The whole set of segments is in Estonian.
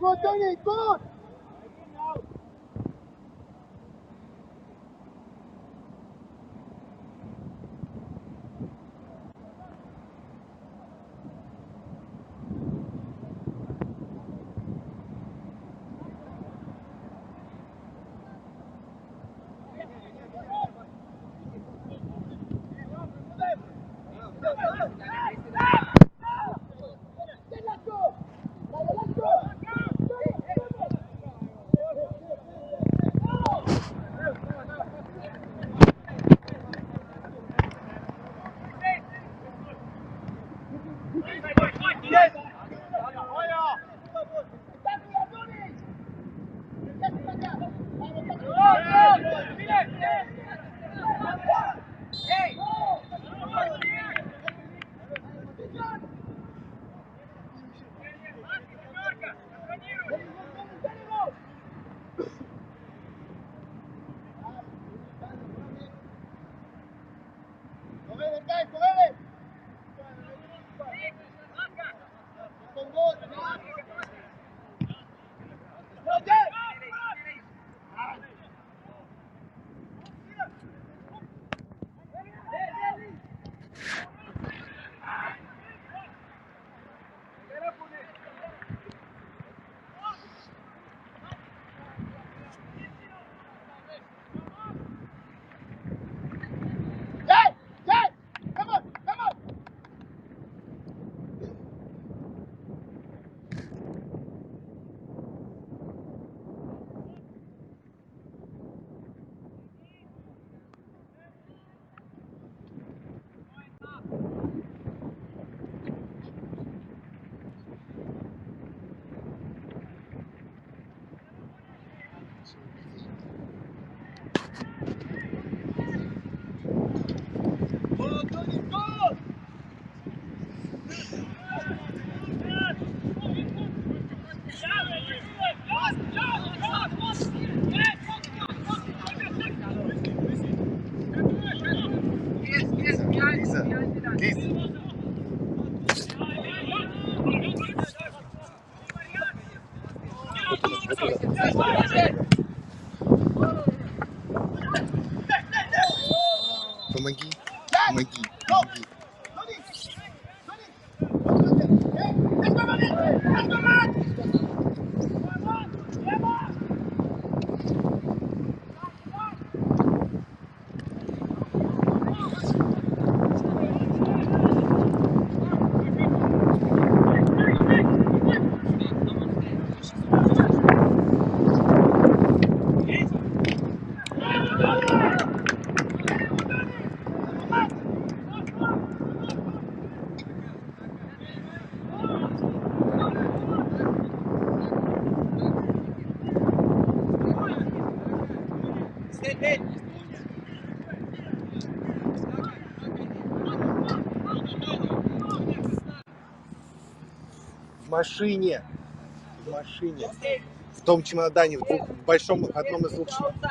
Good, Tony, good! Помоги, помоги, помоги. В машине, в машине, в том чемодане, в большом, в одном из двух чемоданов.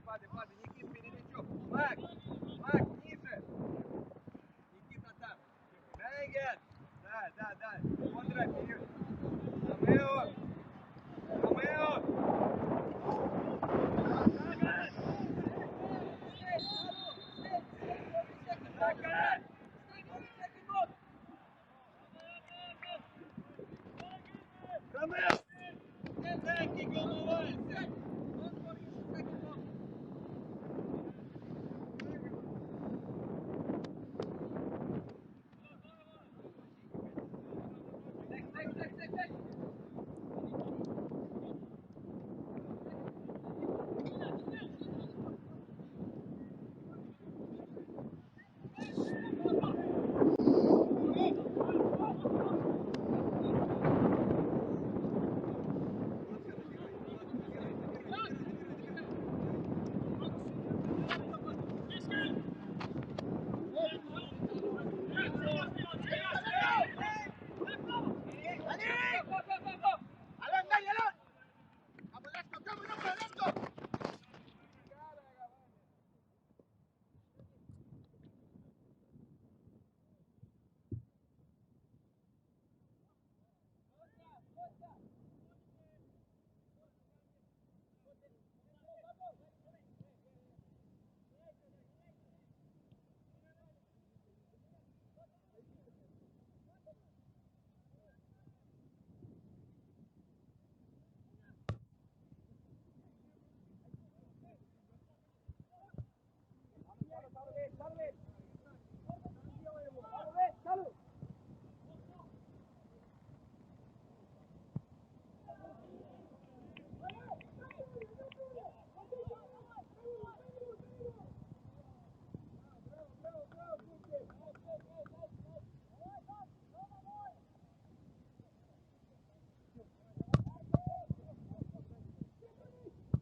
падай. Никит, передачок. Мак, ниже. Никита там. Мегет. Да. Контра, вперед. Ромео.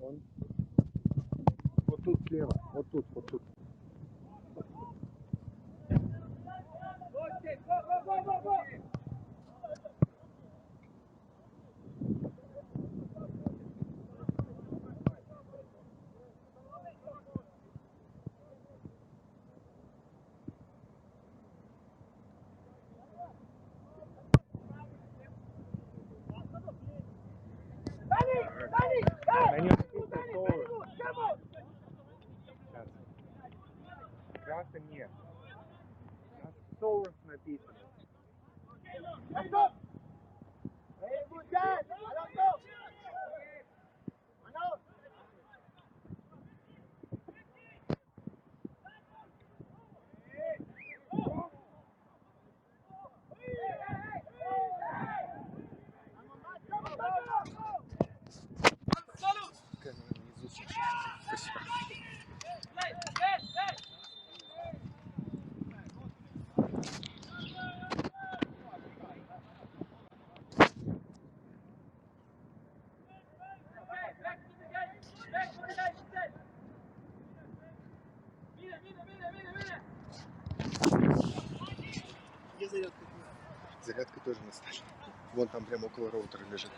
Он. Вот тут слева. Вот тут. На нем написано соус. Сейчас. Красный нет. Соус написано. Спасибо. Зарядка тоже на столе. Вон там прямо около роутера лежит.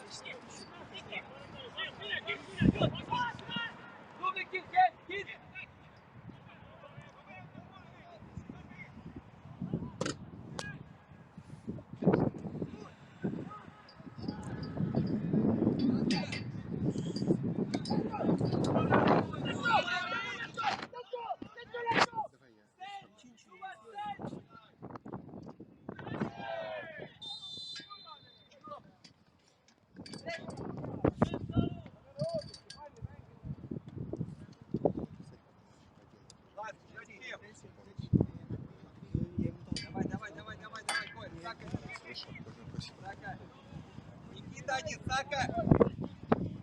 Никита, один, Сака!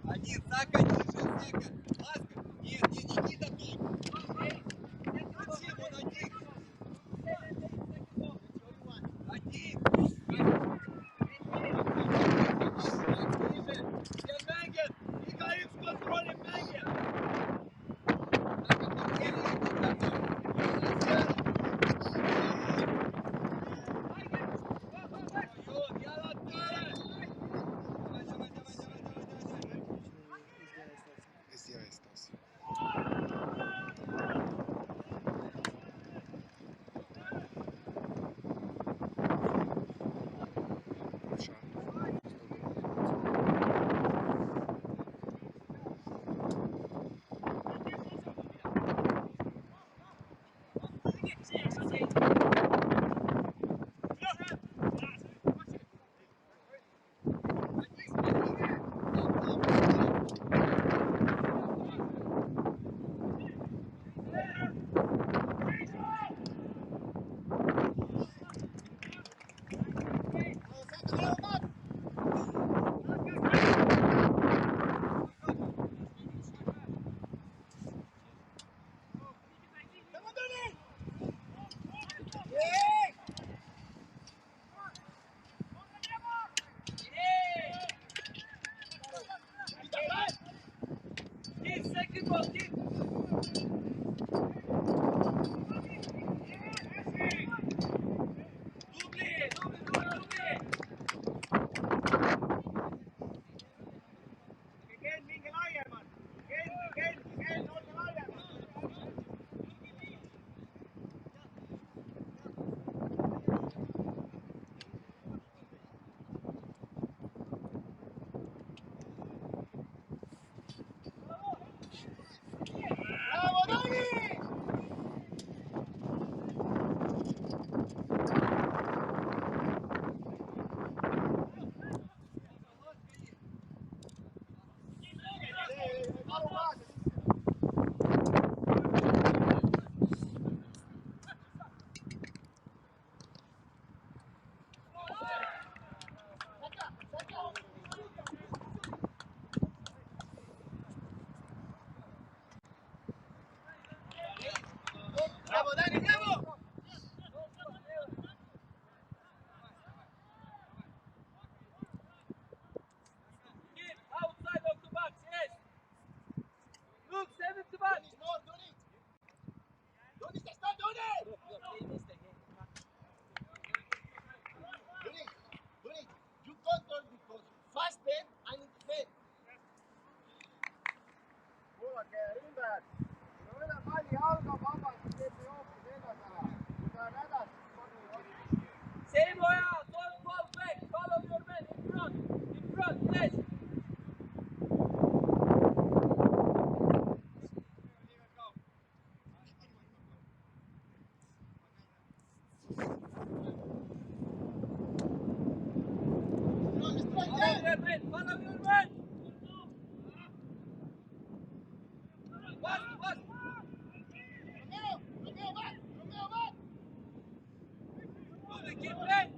Один, Сака, ниже, Сака! Ласка! Нет, Никита тут! Зачем он один? Один! Где Мегет? Игорь в контроле, Мегет! Сделай остался. Bravo, Dani, bravo! Keep outside of the box, yes! Look, save it to box! You control because fast bend and it's bend. Kuule, ümber. No üle palli jalga vabalt, teeb jooksu selja taha. Kui ta on hädas, siis paneme. Same Oya, don't fall back, follow your man in front, yes! Follow your man! Pass, pass! Move it, keep playing!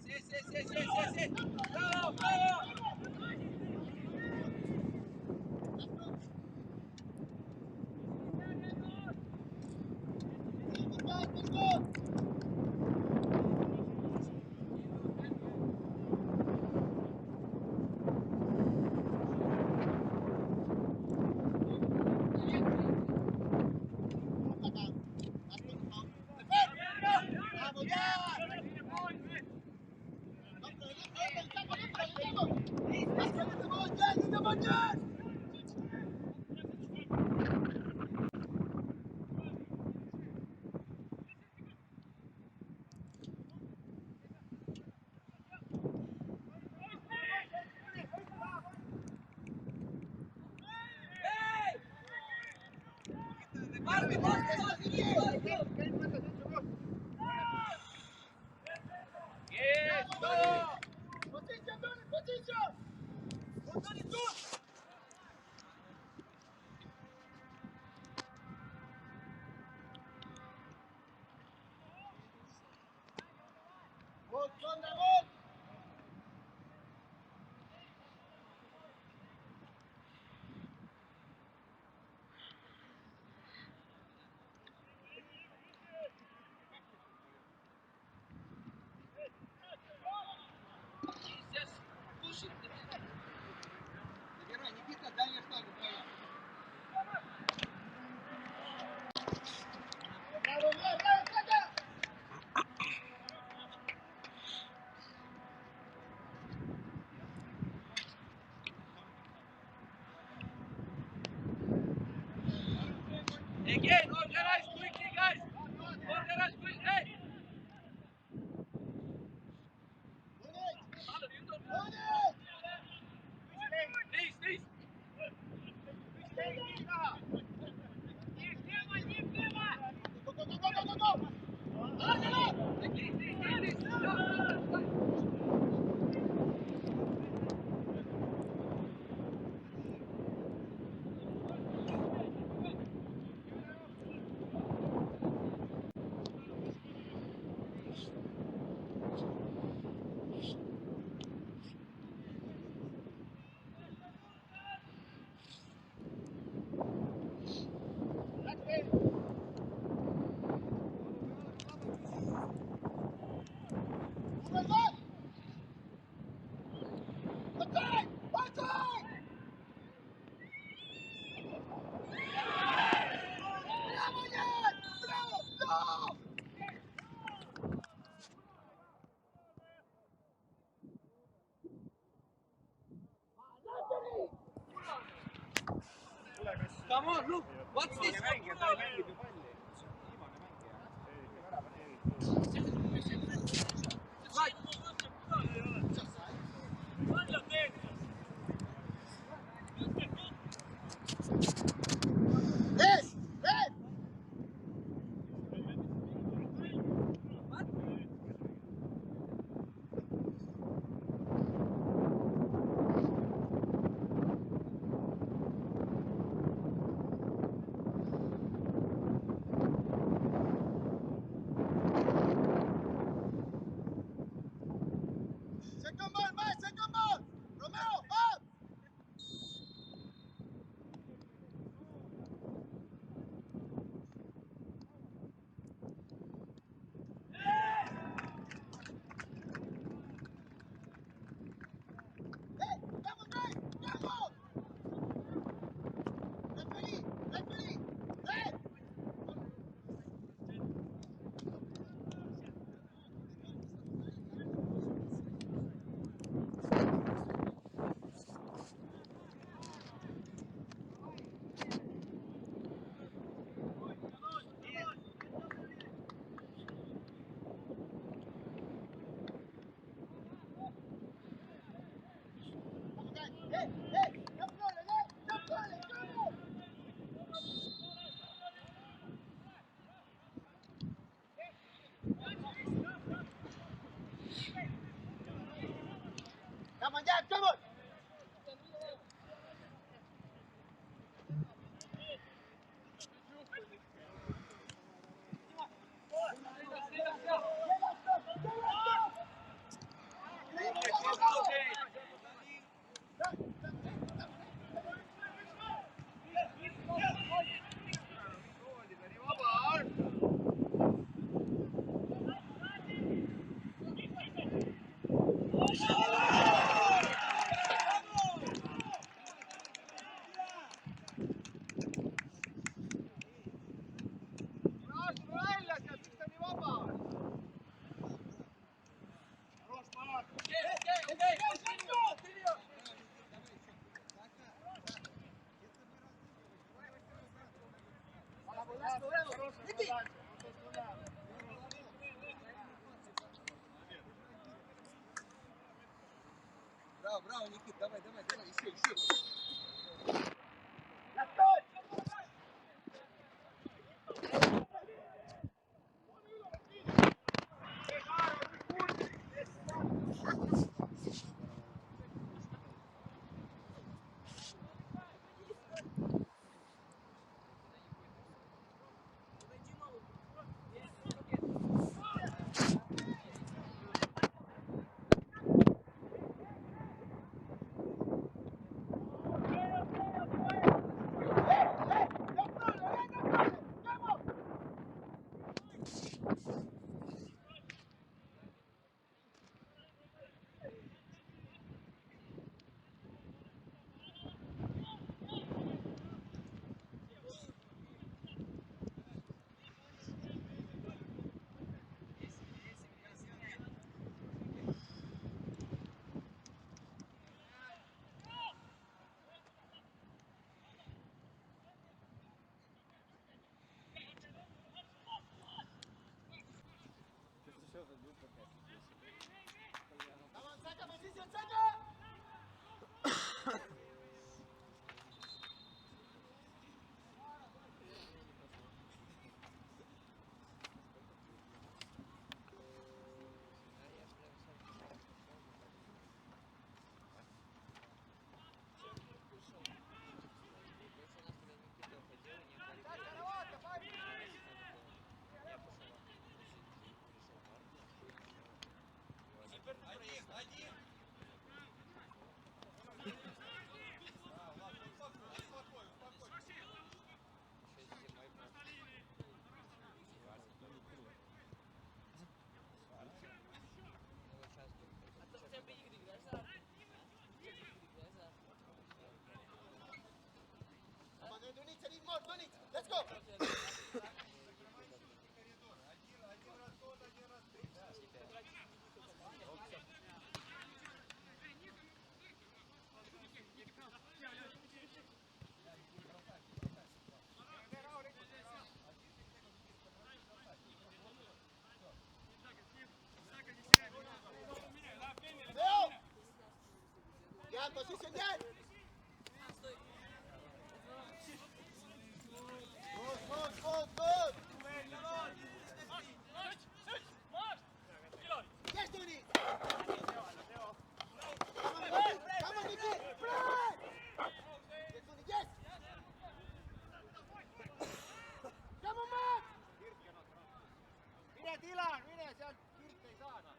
Yes. Bravo, bravo! Hey! Yes, go! Position, Tony, position! Tony, go! Gol, contra gol! Just push it. Забирай, Никита, дальняя штанга твоя. Bravo, bravo, Saka! Again, organize quickly, guys. Organize quickly. Hey! Follow, you don't know. Please. Please. Come on, look. What's this? Right. Yes! Yes! Second ball, Mike, second ball! Romeo, up! Hey, come on, guys! Come on! Referee! Referee! Hey! Come on, guys! Hey, hey! Jump goal, hey! Jump goal, come on! Come on, Jack, come on! Браво, браво, Никит, давай, давай, давай, еще. Come on, second position, second! Один. Come on, don't need more, don't need. Let's go! Leo! Get position, get! Good, good, good, good! Yes, Tony! Come on, Nicky! Play! Yes, Tony, yes! Come on, Max! Mine tilaan, mine sealt kirke ei saada.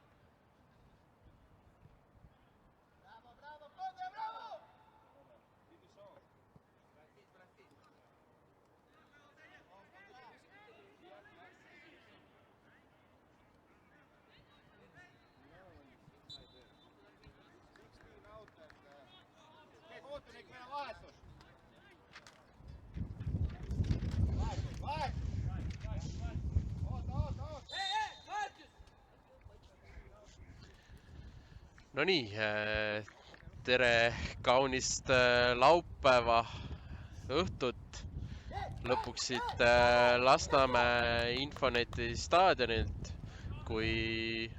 No nii, tere kaunist laupäeva õhtut lõpuks siit Lasnamäe Infoneti staadionilt, kui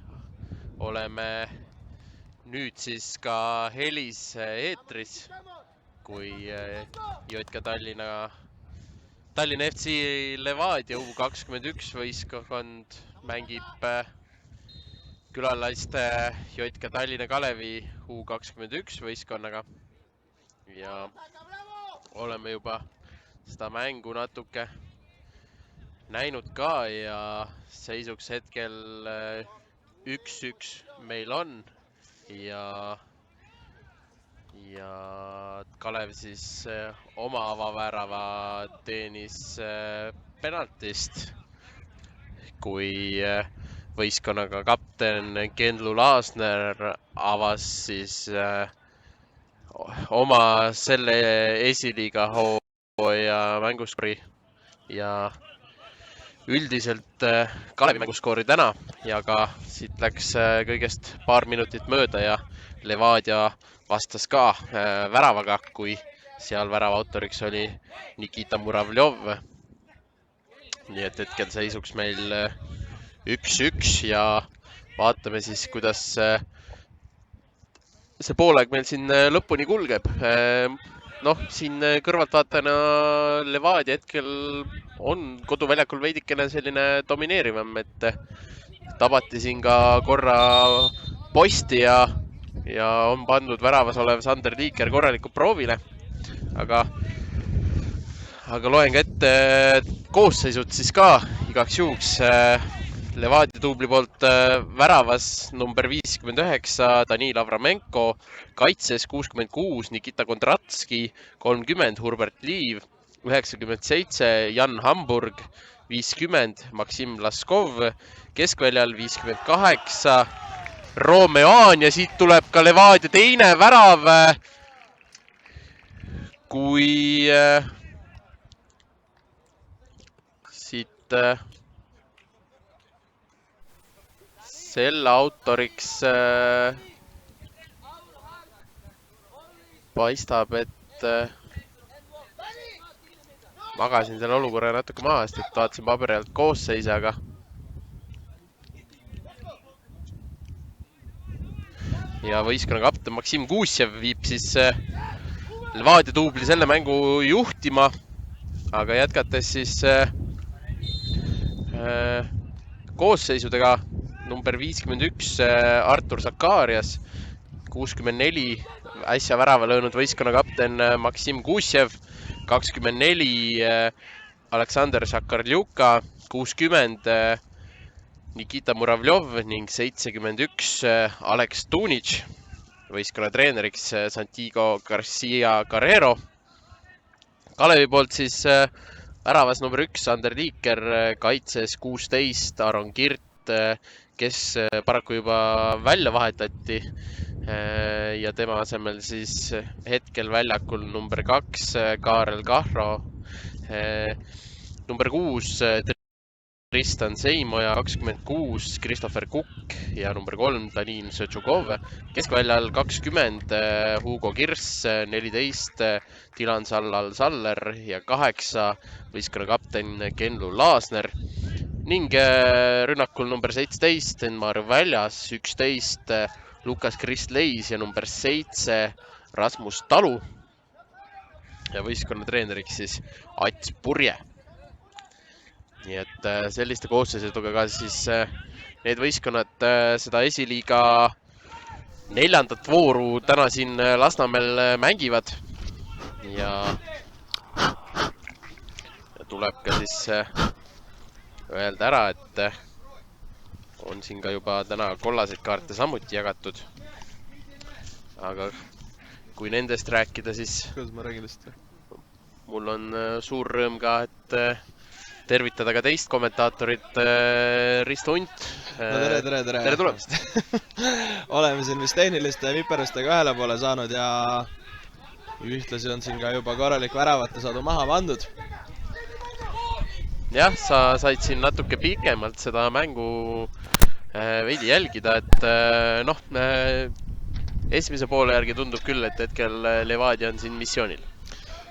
oleme nüüd siis ka helis eetris, kui JK Tallinna FC Levadia U21 võistkond mängib külaliste JK Tallinna Kalevi U21 võistkonnaga ja oleme juba seda mängu natuke näinud ka ja seisuks hetkel 1-1 meil on ja Kalev siis oma avavärava teenis penaltist, kui võistkonnaga kapten Kenlu Laasner avas siis oma selle esiliiga hooaja mänguskoori ja üldiselt Kalevi mänguskoori täna ja ka siit läks kõigest paar minutit mööda ja Levadia vastas ka väravaga, kui seal värava autoriks oli Nikita Muravjov. Nii et hetkel seisuks meil 1-1 ja vaatame siis, kuidas see poolaeg meil siin lõpuni kulgeb. Noh, siin kõrvaltvaatajana Levadia hetkel on koduväljakul veidikene selline domineerivam, et tabati siin ka korra posti ja on pandud väravas olev Sander Liiker korralikult proovile. Aga loen ka ette koosseisud siis ka igaks juhuks. Levadia duubli poolt väravas number 59 Danil Avramenko, kaitses 66 Nikita Kondratski, 30 Hurbert Liiv, 97 Jan Hamburg, 50 Maksim Laskov, keskväljal 58 Romeoan ja siit tuleb ka Levadia teine värav, kui siit selle autoriks paistab, et magasin selle olukorra natuke maha, sest et vaatasin paberi alt koosseise, aga ja võistkonna kapten Maksim Kuusjev viib siis Levadia duubli selle mängu juhtima, aga jätkates siis koosseisudega number 51 Artur Zakarias, 64 äsja värava löönud võistkonna kapten Maksim Kuusjev, 24 Aleksander Šakarljuka, 60 Nikita Muravjov ning 71 Alex Tunic, võistkonna treeneriks Santiago Garcia Carrero. Kalevi poolt siis väravas number 1 Sander Liiker, kaitses 16 Aron Kirt, kes paraku juba välja vahetati ja tema asemel siis hetkel väljakul number 2 Kaarel Kahro, number 6 Tristan Seimoja, 26 Christopher Kukk ja number 3 Danin Sõtšukov, keskväljal 20 Hugo Kirss, 14 Dilan Sallal-Saller ja 8 võistkonna kapten Kenlu Laasner ning rünnakul number 17 Enmar Väljas, 11 Lukas Krist-Leis ja number 7 Rasmus Talu ja võistkonna treeneriks siis Ats Purje. Nii et selliste koosseisudega ka siis need võistkonnad seda esiliiga 4. vooru täna siin Lasnamäel mängivad ja tuleb ka siis öelda ära, et on siin ka juba täna kollaseid kaarte samuti jagatud. Aga kui nendest rääkida, siis kuidas ma räägin lihtsalt? Mul on suur rõõm ka, et tervitada ka teist kommentaatorit, Risto Unt. No tere. Tere tulemast. Oleme siin vist tehniliste viperustega ühele poole saanud ja ühtlasi on siin ka juba korralik väravate saadu maha pandud. Jah, sa said siin natuke pikemalt seda mängu veidi jälgida, et noh, esimese poole järgi tundub küll, et hetkel Levadia on siin missioonil.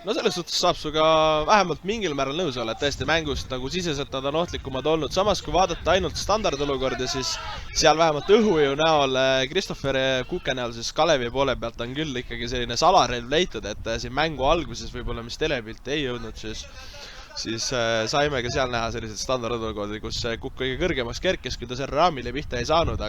No selles suhtes saab su ka vähemalt mingil määral nõus olla, et tõesti mängust nagu siseselt nad on ohtlikumad olnud. Samas, kui vaadata ainult standardolukorda, siis seal vähemalt õhujõu näol, Christopher Kuke näol, siis Kalevi poole pealt on küll ikkagi selline salarelv leitud, et siin mängu alguses võib-olla, mis telepilti ei jõudnud, siis saime ka seal näha sellised standardolukordi, kus Kukk kõige kõrgemaks kerkis, kui ta selle raamile pihta ei saanud,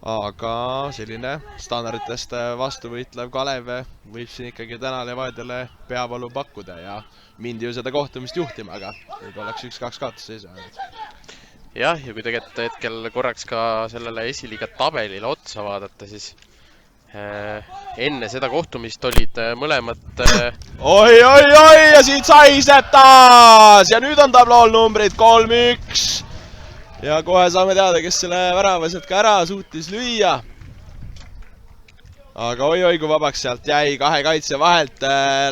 aga selline standarditest vastu võitlev Kalev võib siin ikkagi täna Levadiale peavalu pakkuda ja mindi ju seda kohtumist juhtima, aga võib-olla oleks 1-2 kaotusseisu ainult. Jah, ja kui tegelikult hetkel korraks ka sellele esiliiga tabelile otsa vaadata, siis enne seda kohtumist olid mõlemad Oi, ja siit saiseb taas ja nüüd on tablool numbrid 3-1. Ja kohe saame teada, kes selle värava sealt ka ära suutis lüüa. Aga oi, kui vabaks sealt jäi kahe kaitse vahelt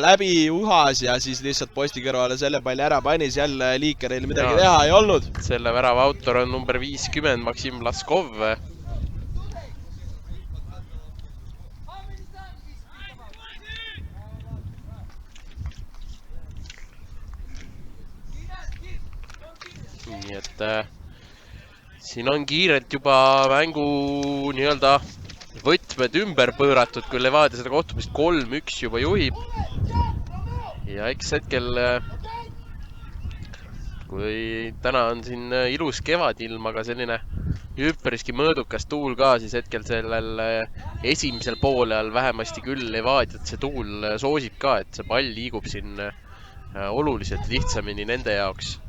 läbi uhas ja siis lihtsalt posti kõrvale selle palli ära panis. Jälle liikeril midagi teha ei olnud. Selle värava autor on number 50, Maksim Laskov. Nii et siin on kiirelt juba mängu nii-öelda võtmed ümber pööratud, kui Levadia seda kohtumist 3-1 juba juhib. Ja eks hetkel, kui täna on siin ilus kevadilm, aga selline üpriski mõõdukas tuul ka, siis hetkel sellel esimesel poolel vähemasti küll Levadiat see tuul soosib ka, et see pall liigub siin oluliselt lihtsamini nende jaoks.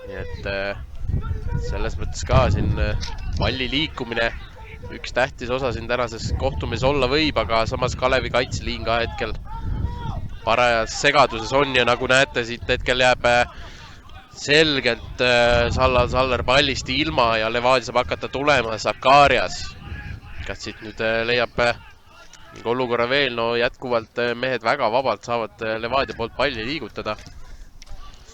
Nii et selles mõttes ka siin palli liikumine üks tähtis osa siin tänases kohtumises olla võib, aga samas Kalevi kaitseliin ka hetkel parajas segaduses on ja nagu näete, siit hetkel jääb selgelt Saller pallist ilma ja Levadia saab hakata tulema Zakarias. Kas siit nüüd leiab olukorra veel, no jätkuvalt mehed väga vabalt saavad Levadia poolt palli liigutada.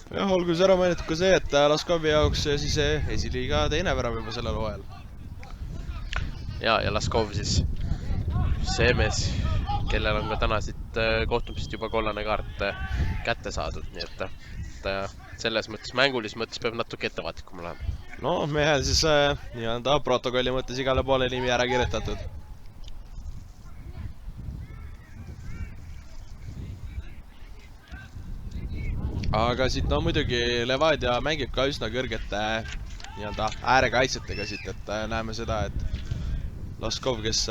Jah, olgu ära mainitud ka see, et Laskovi jaoks siis esiliiga teine värav juba sellel hooajal. Ja Laskov siis see mees, kellel on ka täna siit kohtumisest juba kollane kaart kätte saadud, nii et selles mõttes mängulis mõttes peab natuke ettevaatlikum olema. No, mehel siis nii-öelda protokolli mõttes igale poole nimi ära kirjutatud. Aga siit no muidugi Levadia mängib ka üsna kõrgete nii-öelda äärekaitsetega siit, et näeme seda, et Laskov, kes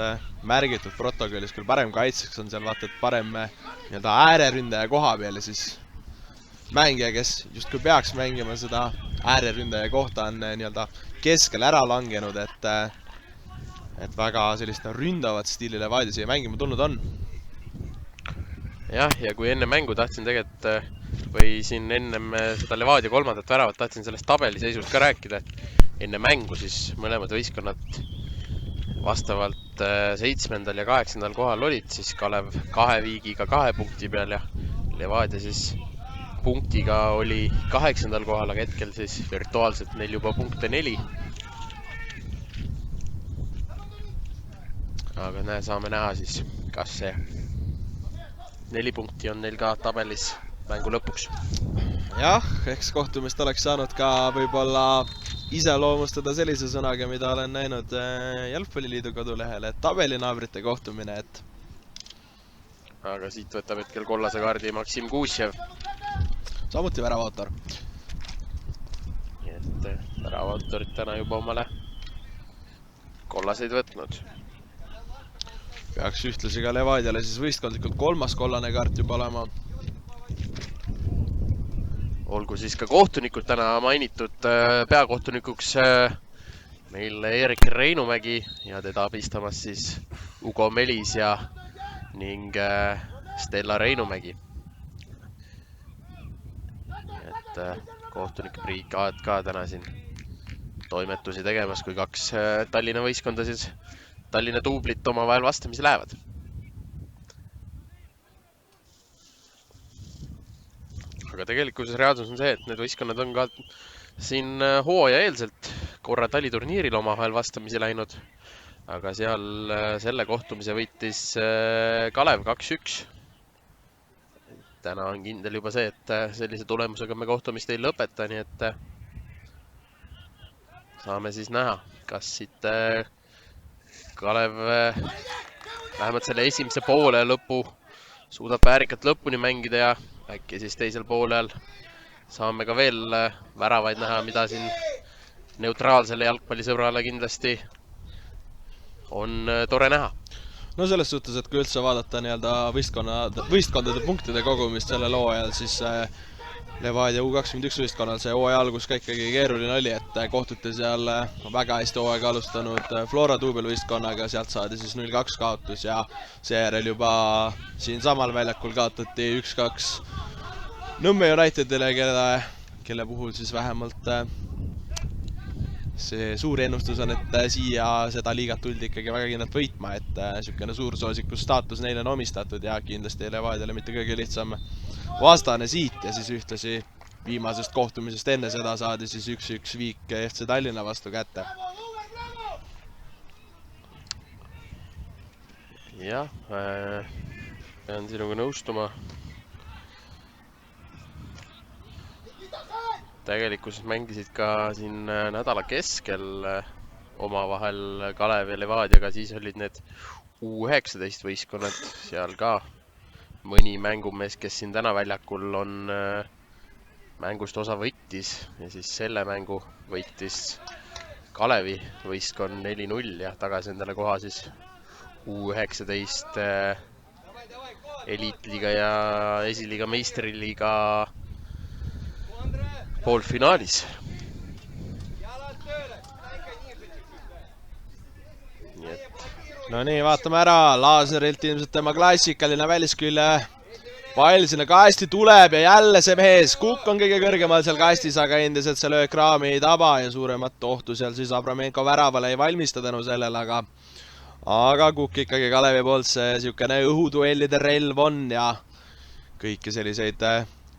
märgitud protokollis küll parem kaitseks on seal vaata, et parem nii-öelda ääreründaja koha peal ja siis mängija, kes justkui peaks mängima seda ääreründaja kohta on nii-öelda keskel ära langenud, et väga sellist ründavat stiili Levadia siia mängima tulnud on. Jah, ja kui enne mängu tahtsin tegelikult või siin ennem seda Levadia kolmandat väravat tahtsin sellest tabeliseisust ka rääkida, et enne mängu siis mõlemad võistkonnad vastavalt 7. ja 8. kohal olid, siis Kalev 2 viigiga 2 punkti peal ja Levadia siis punktiga oli 8. kohal, aga hetkel siis virtuaalselt neil juba punkte 4. Aga saame näha siis, kas see 4 punkti on neil ka tabelis mängu lõpuks. Jah, eks kohtumist oleks saanud ka võib-olla iseloomustada sellise sõnaga, mida olen näinud Jalgpalliliidu kodulehel, et tabelinaabrite kohtumine, et aga siit võtab hetkel kollase kaardi Maksim Kuusjev. Samuti väravautor. Nii et väravautorid täna juba omale kollaseid võtnud. Peaks ühtlasi ka Levadiale siis võistkondlikult 3. kollane kaart juba olema. Olgu siis ka kohtunikud täna mainitud peakohtunikuks meil Erik Reinumägi ja teda abistamas siis Ugo Melis ja ning Stella Reinumägi. Et kohtunik Priit Aet ka täna siin toimetusi tegemas, kui 2 Tallinna võistkonda siis Tallinna tuublit oma vahel vastamisi lähevad. Aga tegelikult reaalsus on see, et need võistkonnad on ka siin hooaja eelselt korra taliturniiril oma vahel vastamisi läinud. aga seal selle kohtumise võitis Kalev 2-1. Täna on kindel juba see, et sellise tulemusega me kohtumist ei lõpeta, nii et saame siis näha, kas siit Kalev vähemalt selle esimese poole lõpu suudab väärikalt lõpuni mängida ja äkki siis teisel poolel saame ka veel väravaid näha, mida siin neutraalsele jalgpallisõbrale kindlasti on tore näha. No selles suhtes, et kui üldse vaadata nii-öelda võistkondade punktide kogumist sellel hooajal, siis Levadia U21 võistkonnal see hooaja algus ka ikkagi keeruline oli, et kohtuti seal väga hästi hooaega alustanud Flora duubelvõistkonnaga, sealt saadi siis 0-2 kaotus ja seejärel juba siin samal väljakul kaotati 1-2 Nõmme Unitedile, kelle puhul siis vähemalt see suur ennustus on, et siia seda liigat tuldi ikkagi väga kindlalt võitma, et niisugune suursoosiku staatus neile on omistatud ja kindlasti Levadiale mitte kõige lihtsam vastane siit ja siis ühtlasi viimasest kohtumisest enne seda saadi siis 1-1 viik FC Tallinna vastu kätte. Jah, pean sinuga nõustuma. Tegelikult mängisid ka siin nädala keskel omavahel Kalev ja Levadiaga, siis olid need U19 võistkonnad, seal ka mõni mängumees, kes siin täna väljakul on mängust osa võttis ja siis selle mängu võitis Kalevi võistkond 4-0 ja tagasi endale koha siis U19 eliitliiga ja esiliiga meistriliiga poolfinaalis. No nii, vaatame ära. Laasnerilt ilmselt tema klassikaline väliskülje pall sinna kasti tuleb ja jälle see mees. Kukk on kõige kõrgemal seal kastis, aga endiselt see löök raami ei taba ja suuremat ohtu seal siis Abramenko väravale ei valmista tänu sellele, aga Kukk ikkagi Kalevi poolt see niisugune õhuduellide relv on ja kõiki selliseid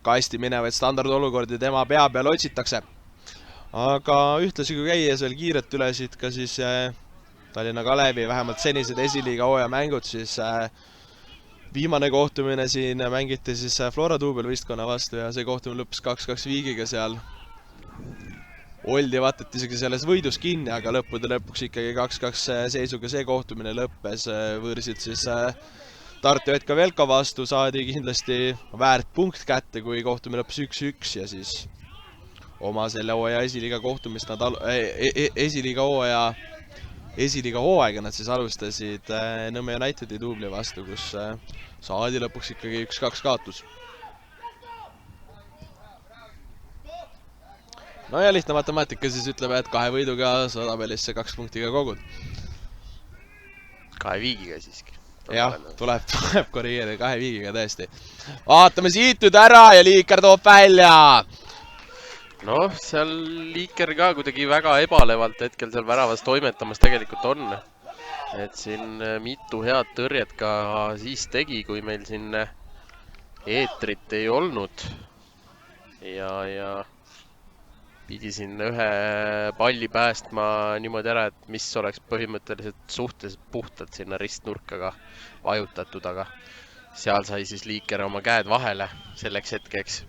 kasti minevaid standardolukordi tema pea peal otsitakse. Aga ühtlasi kui käies veel kiiret üle siit ka siis Tallinna Kalevi vähemalt senised esiliiga hooaja mängud, siis viimane kohtumine siin mängiti siis Flora duubelvõistkonna vastu ja see kohtumine lõppes 2-2 viigiga seal. Oldi vaatati isegi selles võidus kinni, aga lõppude lõpuks ikkagi 2-2 seisuga see kohtumine lõppes. Võõrsid siis Tartu Etka Velko vastu, saadi kindlasti väärt punkt kätte, kui kohtumine lõppes 1-1 ja siis oma selle hooaja esiliiga kohtumist nad esiliiga hooaega nad siis alustasid Nõmme Unitedi duubli vastu, kus saadi lõpuks ikkagi 1-2 kaotus. No ja lihtne matemaatika siis ütleb, et 2 võiduga sa tabelisse 2 punktiga kogud. 2 viigiga siiski. Jah, tuleb korrigeerida 2 viigiga tõesti. Vaatame siit nüüd ära ja Liiker toob välja. Noh, seal Liiker ka kuidagi väga ebalevalt hetkel seal väravas toimetamas tegelikult on. Et siin mitu head tõrjet ka siis tegi, kui meil siin eetrit ei olnud. Ja pidi siin ühe palli päästma niimoodi ära, et mis oleks põhimõtteliselt suhteliselt puhtalt sinna ristnurkaga vajutatud, aga seal sai siis Liiker oma käed vahele selleks hetkeks.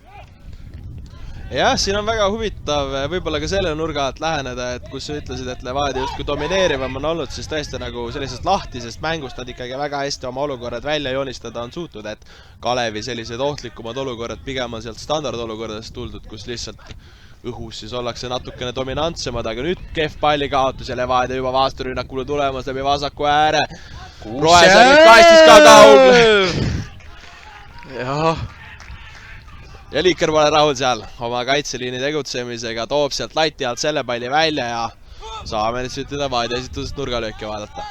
Jah, siin on väga huvitav võib-olla ka selle nurga alt läheneda, et kus sa ütlesid, et Levadia justkui domineerivam on olnud, siis tõesti nagu sellisest lahtisest mängust nad ikkagi väga hästi oma olukorrad välja joonistada on suutnud, et Kalevi sellised ohtlikumad olukorrad pigem on sealt standardolukordadest tuldud, kus lihtsalt õhus siis ollakse natukene dominantsemad, aga nüüd kehv palli kaotus ja Levadia juba vasturünnakule tulemas läbi vasaku ääre. Roesa nüüd kastis ka kaugle. Jah. Ja Liiker pole rahul seal oma kaitseliini tegutsemisega, toob sealt lati alt selle palli välja ja saame nüüd sütida Levadia esitusest nurgalööki vaadata.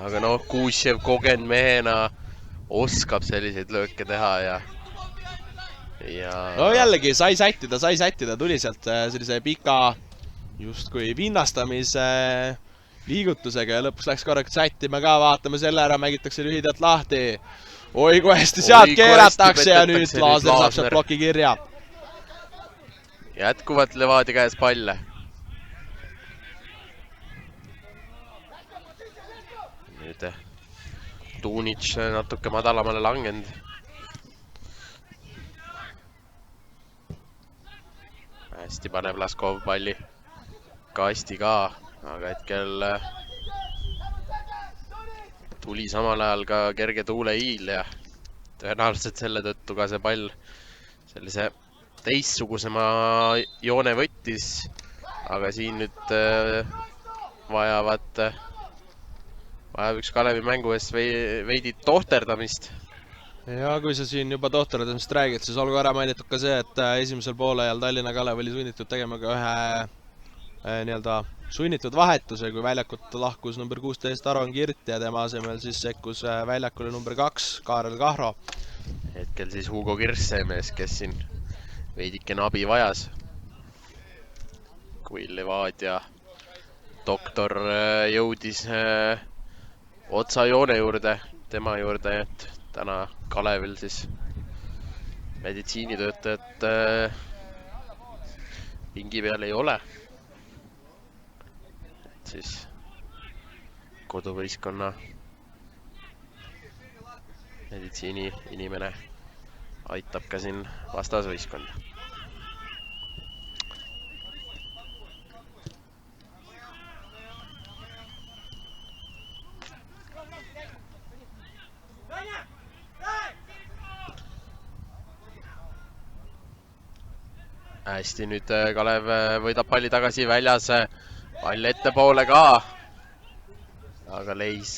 Aga noh, Kuusjev kogenud mehena oskab selliseid lööke teha ja... No jällegi sai sättida, tuli sealt sellise pika justkui vinnastamise liigutusega ja lõpuks läks korraks sättima ka, vaatame selle ära, mängitakse lühidalt lahti. Oi, kui hästi sealt keeratakse ja nüüd Laasner saab sealt ploki kirja. Jätkuvalt Levadia käes palle. nüüd Tunic natuke madalamale langenud. Hästi paneb Laskov palli kasti ka, aga hetkel tuli samal ajal ka kerge tuuleiil ja tõenäoliselt selle tõttu ka see pall sellise teistsugusema joone võttis, aga siin nüüd vajab üks Kalevi mängu eest veidi tohterdamist. Ja kui sa siin juba tohterdamist räägid, siis olgu ära mainitud ka see, et esimesel poolajal Tallinna Kalev oli sunnitud tegema ka ühe sunnitud vahetuse, kui väljakut lahkus number 16 Aron Kirt ja tema asemel siis sekkus väljakule number 2 Kaarel Kahro. Hetkel siis Hugo Kirss see mees, kes siin veidikene abi vajas. Kui Levadia doktor jõudis otsa joone juurde, tema juurde, et täna Kalevil siis meditsiinitöötajat pingi peal ei ole. Siis koduvõistkonna meditsiini inimene aitab ka siin vastasvõistkonda. Hästi, nüüd Kalev võidab palli tagasi väljas. Pall ettepoole ka, aga Leis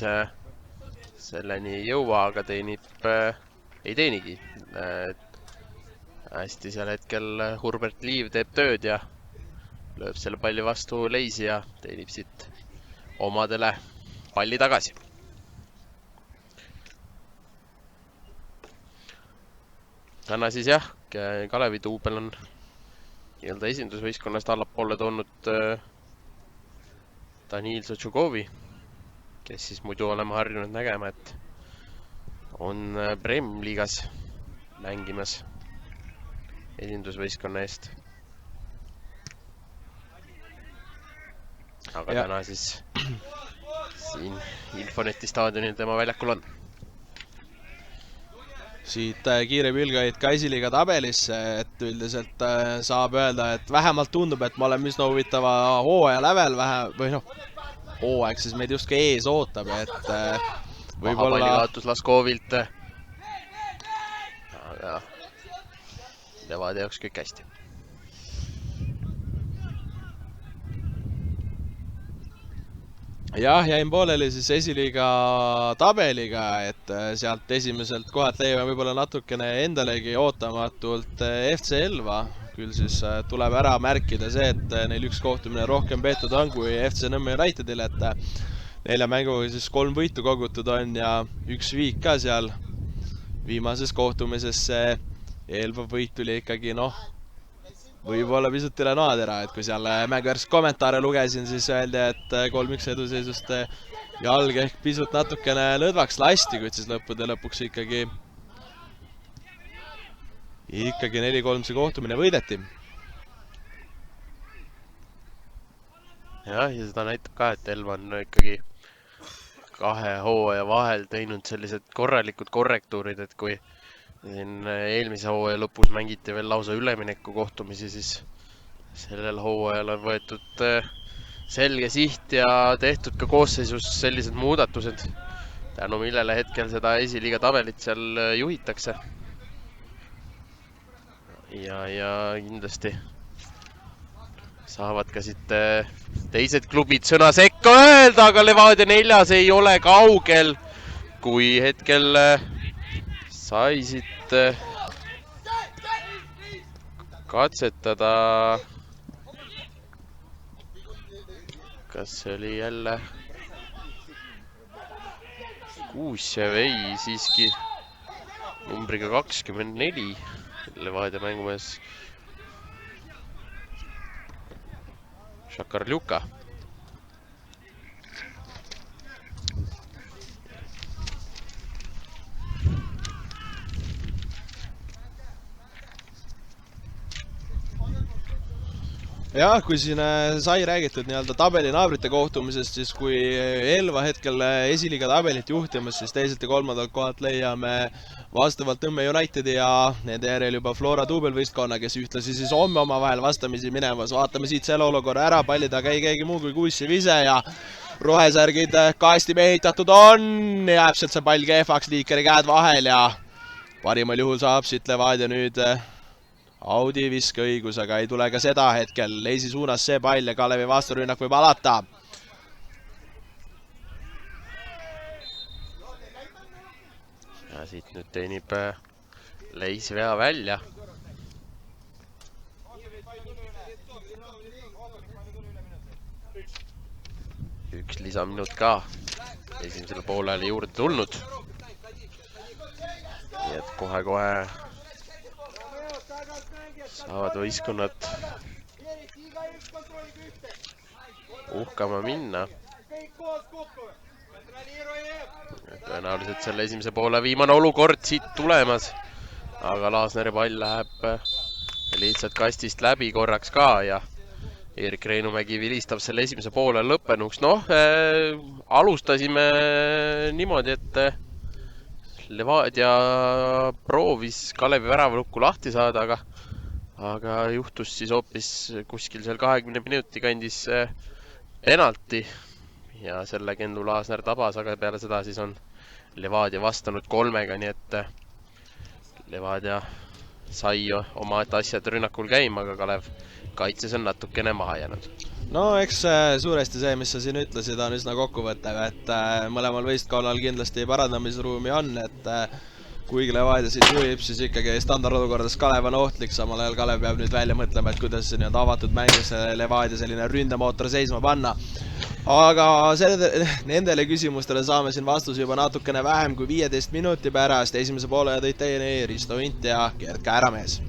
selleni ei jõua, aga ei teenigi. Hästi seal hetkel Hurbert Liiv teeb tööd ja lööb selle palli vastu Leisi ja teenib siit omadele palli tagasi. Täna siis jah, Kalevi duubel on nii-öelda esindusvõistkonnast allapoole toonud Danil Sotšukovi, kes siis muidu oleme harjunud nägema, et on Prem-liigas mängimas esindusvõistkonna eest. Aga täna siis siin Infoneti staadionil tema väljakul on. Siit kiire pilgaid ka esiliiga tabelisse, et üldiselt saab öelda, et vähemalt tundub, et ma olen üsna huvitava hooaja lävel hooaeg siis meid just ka ees ootab, et võib-olla... Mahapalli kaotus Laskovilt, aga Levadia jaoks kõik hästi. Jah, jäin pooleli siis esiliiga tabeliga, et sealt esimeselt kohalt leiame võib-olla natukene endalegi ootamatult FC Elva. Küll siis tuleb ära märkida see, et neil üks kohtumine rohkem peetud on kui FC Nõmme Unitedil, et 4 mänguga siis 3 võitu kogutud on ja 1 viik ka seal. Viimases kohtumises see Elva võit tuli ikkagi võib-olla pisut üle naadera, et kui seal mängväärs kommentaare lugesin, siis öeldi, et 3-1 eduseisust jalg ehk pisut natukene lõdvaks lasti, kuid siis lõppude lõpuks ikkagi 4-3 see kohtumine võideti. Jah, ja seda näitab ka, et Elva on ikkagi 2 hooaja vahel teinud sellised korralikud korrektuurid, et kui siin eelmise hooaja lõpus mängiti veel lausa ülemineku kohtumisi, siis sellel hooajal on võetud selge siht ja tehtud ka koosseisus sellised muudatused, tänu millele hetkel seda esiliiga tabelit seal juhitakse. Ja kindlasti saavad ka siit teised klubid sõna sekka öelda, aga Levadia 4 ei ole kaugel, kui hetkel sai siit katsetada, kas see oli jälle Kuusjev, ei siiski numbriga 24 Levadia mängumees Šakarljuka. Jah, kui siin sai räägitud nii-öelda tabeli naabrite kohtumisest, siis kui Elva hetkel esiliiga tabelit juhtimas, siis teiselt ja kolmandalt kohalt leiame vastavalt Tõmme Unitedi ja nende järel juba Flora duubelvõistkonna, kes ühtlasi siis homme omavahel vastamisi minemas. Vaatame siit selle olukorra ära, palli taga ei keegi muu kui Kuussi Vise ja rohesärgid kasti mehitatud on. Jääb sealt see pall kehvaks, Liikeri käed vahel ja parimal juhul saab siit Levadia nüüd Audi viske õigus, aga ei tule ka seda hetkel. Leisi suunas see pall ja Kalevi vasturünnak võib alata. Ja siit nüüd teenib Leis vea välja. Üks lisaminut ka esimesele poolele juurde tulnud. Nii et kohe-kohe saavad võistkonnad uhkama minna. Tõenäoliselt selle esimese poole viimane olukord siit tulemas. Aga Laasneri pall läheb lihtsalt kastist läbi korraks ka ja Erik Reinumägi vilistab selle esimese poole lõppenuks. Alustasime niimoodi, et Levadia proovis Kalevi väravalukku lahti saada, aga juhtus siis hoopis kuskil seal 20 minuti kandis penalti ja selle Kendu Laasner tabas, aga peale seda siis on Levadia vastanud 3-ga, nii et Levadia sai oma asjad rünnakul käima, aga Kalev kaitses on natukene maha jäänud. No eks suuresti see, mis sa siin ütlesid, on üsna kokkuvõttev, et mõlemal võistkonnal kindlasti parandamisruumi on, et kuigi Levadia siit juhib, siis ikkagi standardolukordades Kalev on ohtlik, samal ajal Kalev peab nüüd välja mõtlema, et kuidas see avatud mängus Levadia selline ründemootor seisma panna. Aga nendele küsimustele saame siin vastuse juba natukene vähem kui 15 minuti pärast. Esimese poole tõid teieni Risto Int ja Gerd Kääramees.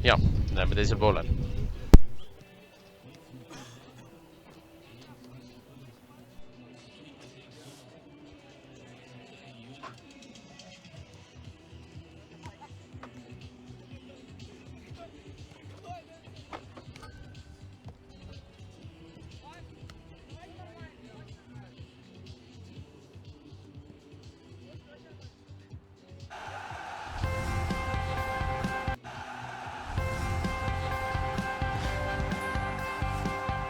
Ja, näeme teisel poolel.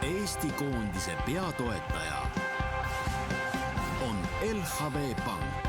Eesti koondise peatoetaja on LHV Pank.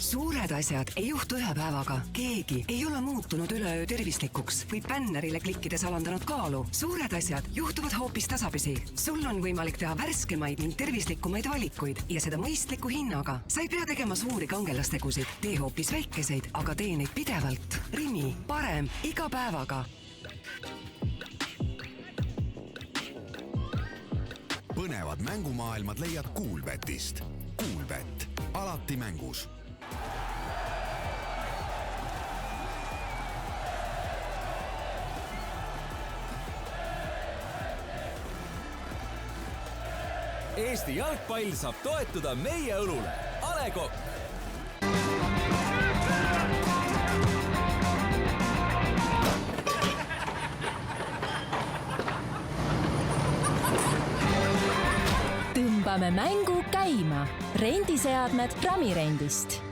Suured asjad ei juhtu ühe päevaga. Keegi ei ole muutunud üleöö tervislikuks või bännerile klikkides alandanud kaalu. Suured asjad juhtuvad hoopis tasapisi. Sul on võimalik teha värskemaid ning tervislikumaid valikuid ja seda mõistliku hinnaga. Sa ei pea tegema suuri kangelastegusid. Tee hoopis väikeseid, aga tee neid pidevalt. Rimi, parem iga päevaga. Põnevad mängumaailmad leiad Kuulbetist. Kuulbet, alati mängus. Eesti jalgpall saab toetuda meie õlule. A. Le Coq. Tõmbame mängu käima. Rendiseadmed Pramirendist.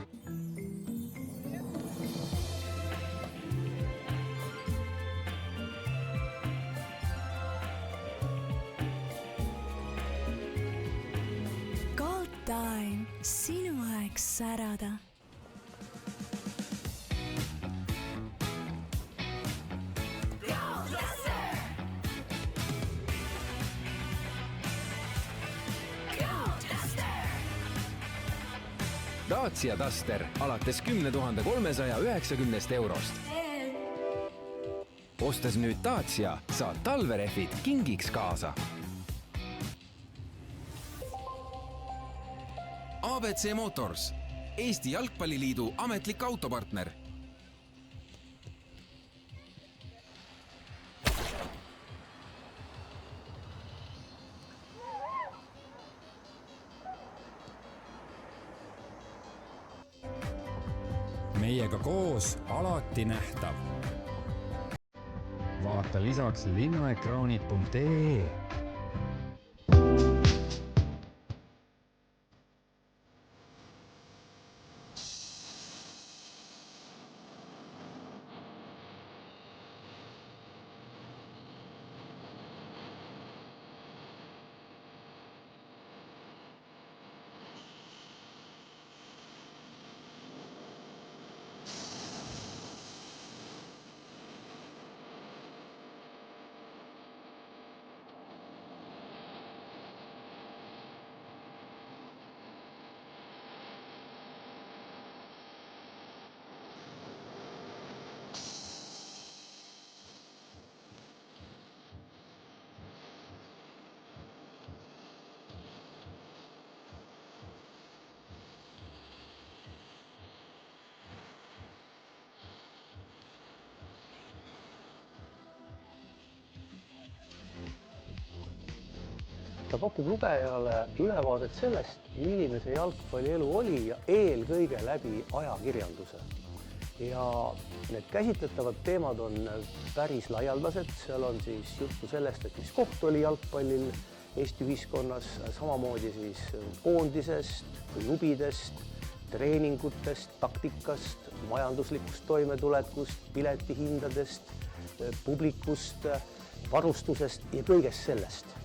Sinu aeg särada. Dacia Duster alates 10 390 eurost. Ostes nüüd Dacia, saad talverehvid kingiks kaasa. ABC Motors, Eesti Jalgpalliliidu ametlik autopartner. meiega koos alati nähtav. Vaata lisaks linnaekraanid.ee. Ta pakub lugejale ülevaadet sellest, milline see jalgpallielu oli ja eelkõige läbi ajakirjanduse. Ja need käsitletavad teemad on päris laialdased, seal on siis juttu sellest, et mis koht oli jalgpallil Eesti ühiskonnas, samamoodi siis koondisest, klubidest, treeningutest, taktikast, majanduslikust toimetulekust, piletihindadest, publikust, varustusest ja kõigest sellest.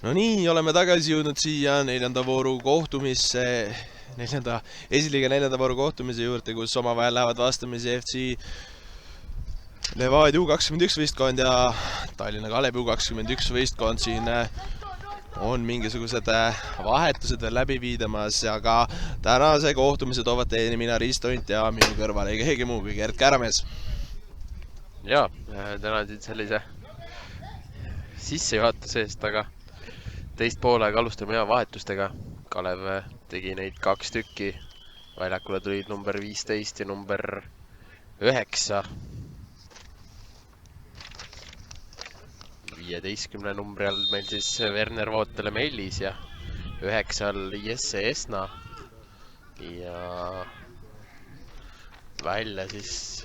No nii, oleme tagasi jõudnud siia neljanda vooru kohtumisse, esiliiga neljanda vooru kohtumise juurde, kus omavahel lähevad vastamisi FC Levadia U21 võistkond ja Tallinna Kalevi U21 võistkond. Siin on mingisugused vahetused veel läbi viidamas, aga tänase kohtumise toovad teieni mina, Risto Unt ja minu kõrval ei keegi muu kui Gert Käramees. Jaa, tänasid sellise sissejuhatuse eest, aga teist poolega alustame hea vahetustega. Kalev tegi neid 2 tükki. Väljakule tulid number 15 ja number 9. 15 numbri all meil siis Werner Vootele Mellis ja 9 all Jesse Esna. Ja välja siis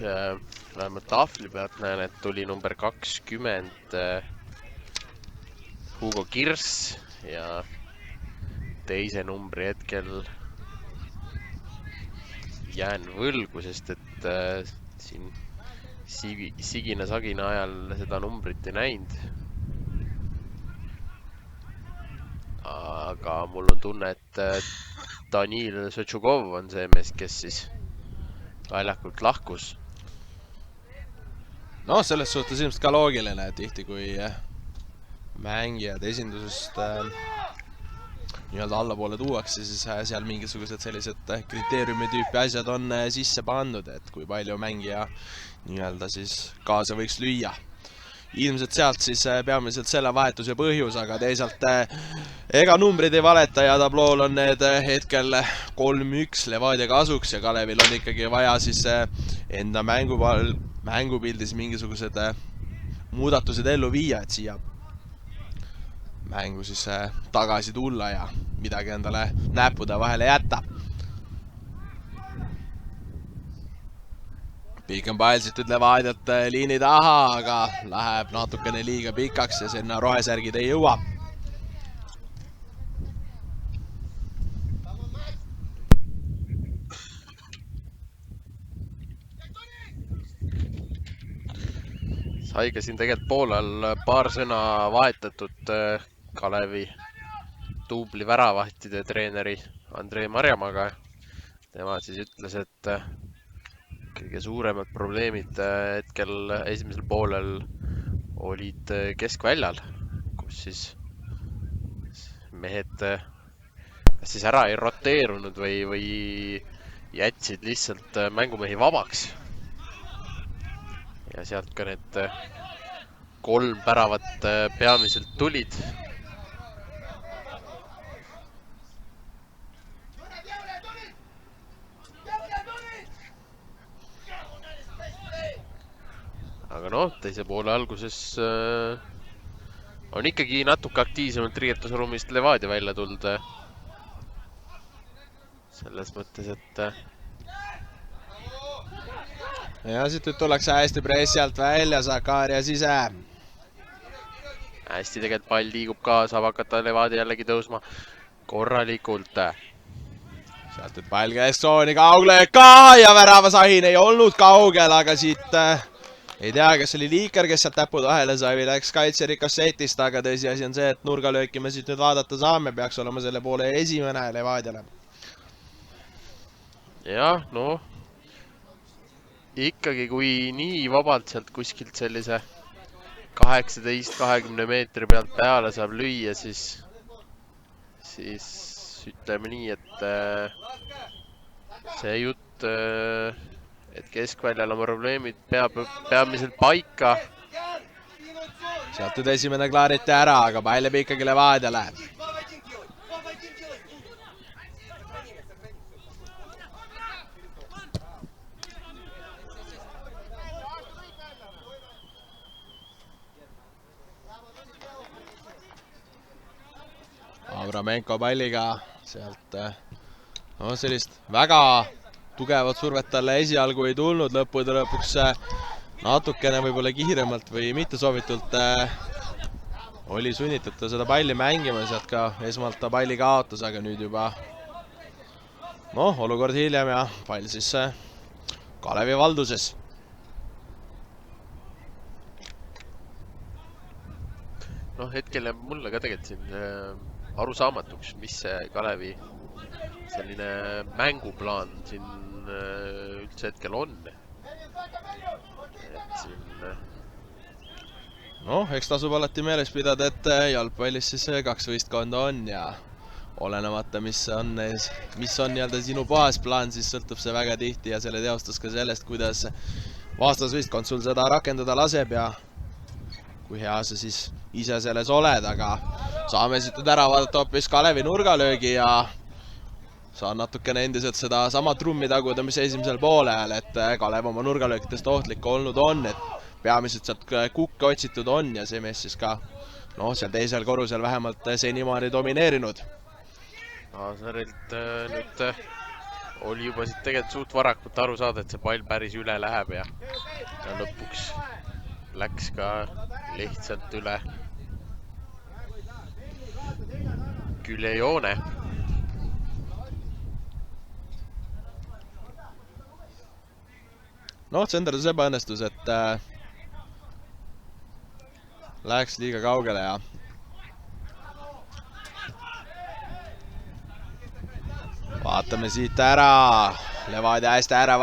vähemalt tahvli pealt näen, et tuli number 20 Hugo Kirss ja teise numbri hetkel jään võlgu, sest et siin Sigina-Sagina ajal seda numbrit ei näinud. Aga mul on tunne, et Danil Sotšukov on see mees, kes siis väljakult lahkus. No, selles suhtes ilmselt ka loogiline, et tihti kui mängijad esindusest nii-öelda allapoole tuuakse, siis seal mingisugused sellised kriteeriumi tüüpi asjad on sisse pandud, et kui palju mängija nii-öelda siis kaasa võiks lüüa. Ilmselt sealt siis peamiselt selle vahetuse põhjus, aga teisalt ega numbrid ei valeta ja tablool on need hetkel 3-1 Levadia kasuks ja Kalevil on ikkagi vaja siis enda mängupildis mingisugused muudatused ellu viia, et siia mängu siis tagasi tulla ja midagi endale näppude vahele jätta. Pikem pall siit Levadiat liini taha, aga läheb natukene liiga pikaks ja sinna rohesärgid ei jõua. Sai ka siin tegelikult poolel paar sõna vahetatud Kalevi tuubli väravahtide treeneri Andrei Marjamaga. Tema siis ütles, et kõige suuremad probleemid hetkel esimesel poolel olid keskväljal, kus siis mehed kas siis ära ei roteerunud või jätsid lihtsalt mängumehi vabaks. Ja sealt ka need 3 väravat peamiselt tulid. Aga noh, teise poole alguses on ikkagi natuke aktiivsemalt riietusruumist Levadia välja tulnud. Selles mõttes, et ja siit tullakse hästi pressi alt välja, Zakaria sise. Hästi tegelikult pall liigub ka, saab hakata Levadia jällegi tõusma korralikult. Sealt pall kesksooni kauglöök ka ja väravasahin ei olnud kaugel, aga siit ei tea, kes oli Liiker, kes sealt täpud vahele sai või läks kaitseri kassetist, aga tõsiasi on see, et nurgalööki me siit nüüd vaadata saame, peaks olema selle poole esimene Levadiale. Jah, noh. Ikkagi kui nii vabalt sealt kuskilt sellise 18-20 meetri pealt peale saab lüüa, siis ütleme nii, et see jutt, et keskväljal on probleemid peamiselt paika. Sealt nüüd esimene klaariti ära, aga pall jääb ikkagi Levadiale. Avramenko palliga sealt sellist väga tugevat survet talle esialgu ei tulnud, lõppude lõpuks natukene võib-olla kiiremalt või mittesoovitult oli sunnitud ta seda palli mängima, sealt ka esmalt ta palli kaotas, aga nüüd juba olukord hiljem ja pall siis Kalevi valduses. noh, hetkel jääb mulle ka tegelikult siin arusaamatuks, mis see Kalevi selline mänguplaan siin üldse hetkel on. Et siin... Noh, eks tasub alati meeles pidada, et jalgpallis siis 2 võistkonda on ja olenemata, mis on nii-öelda sinu baasplaan, siis sõltub see väga tihti ja selle teostus ka sellest, kuidas vastasvõistkond sul seda rakendada laseb ja kui hea sa siis ise selles oled, aga saame siit ära vaadata hoopis Kalevi nurgalöögi ja saan natukene endiselt seda sama trummi taguda, mis esimesel poolel, et Kalev oma nurgalöökidest ohtlik olnud on, et peamiselt sealt kukke otsitud on ja see mees siis ka seal teisel korrusel vähemalt senimaani domineerinud. Aasarilt nüüd oli juba siit tegelikult suht varakult aru saada, et see pall päris üle läheb ja lõpuks läks ka lihtsalt üle küljejoone. Tsenderdus ebaõnnestus, et läheks liiga kaugele ja vaatame siit ära. Levadia hästi ära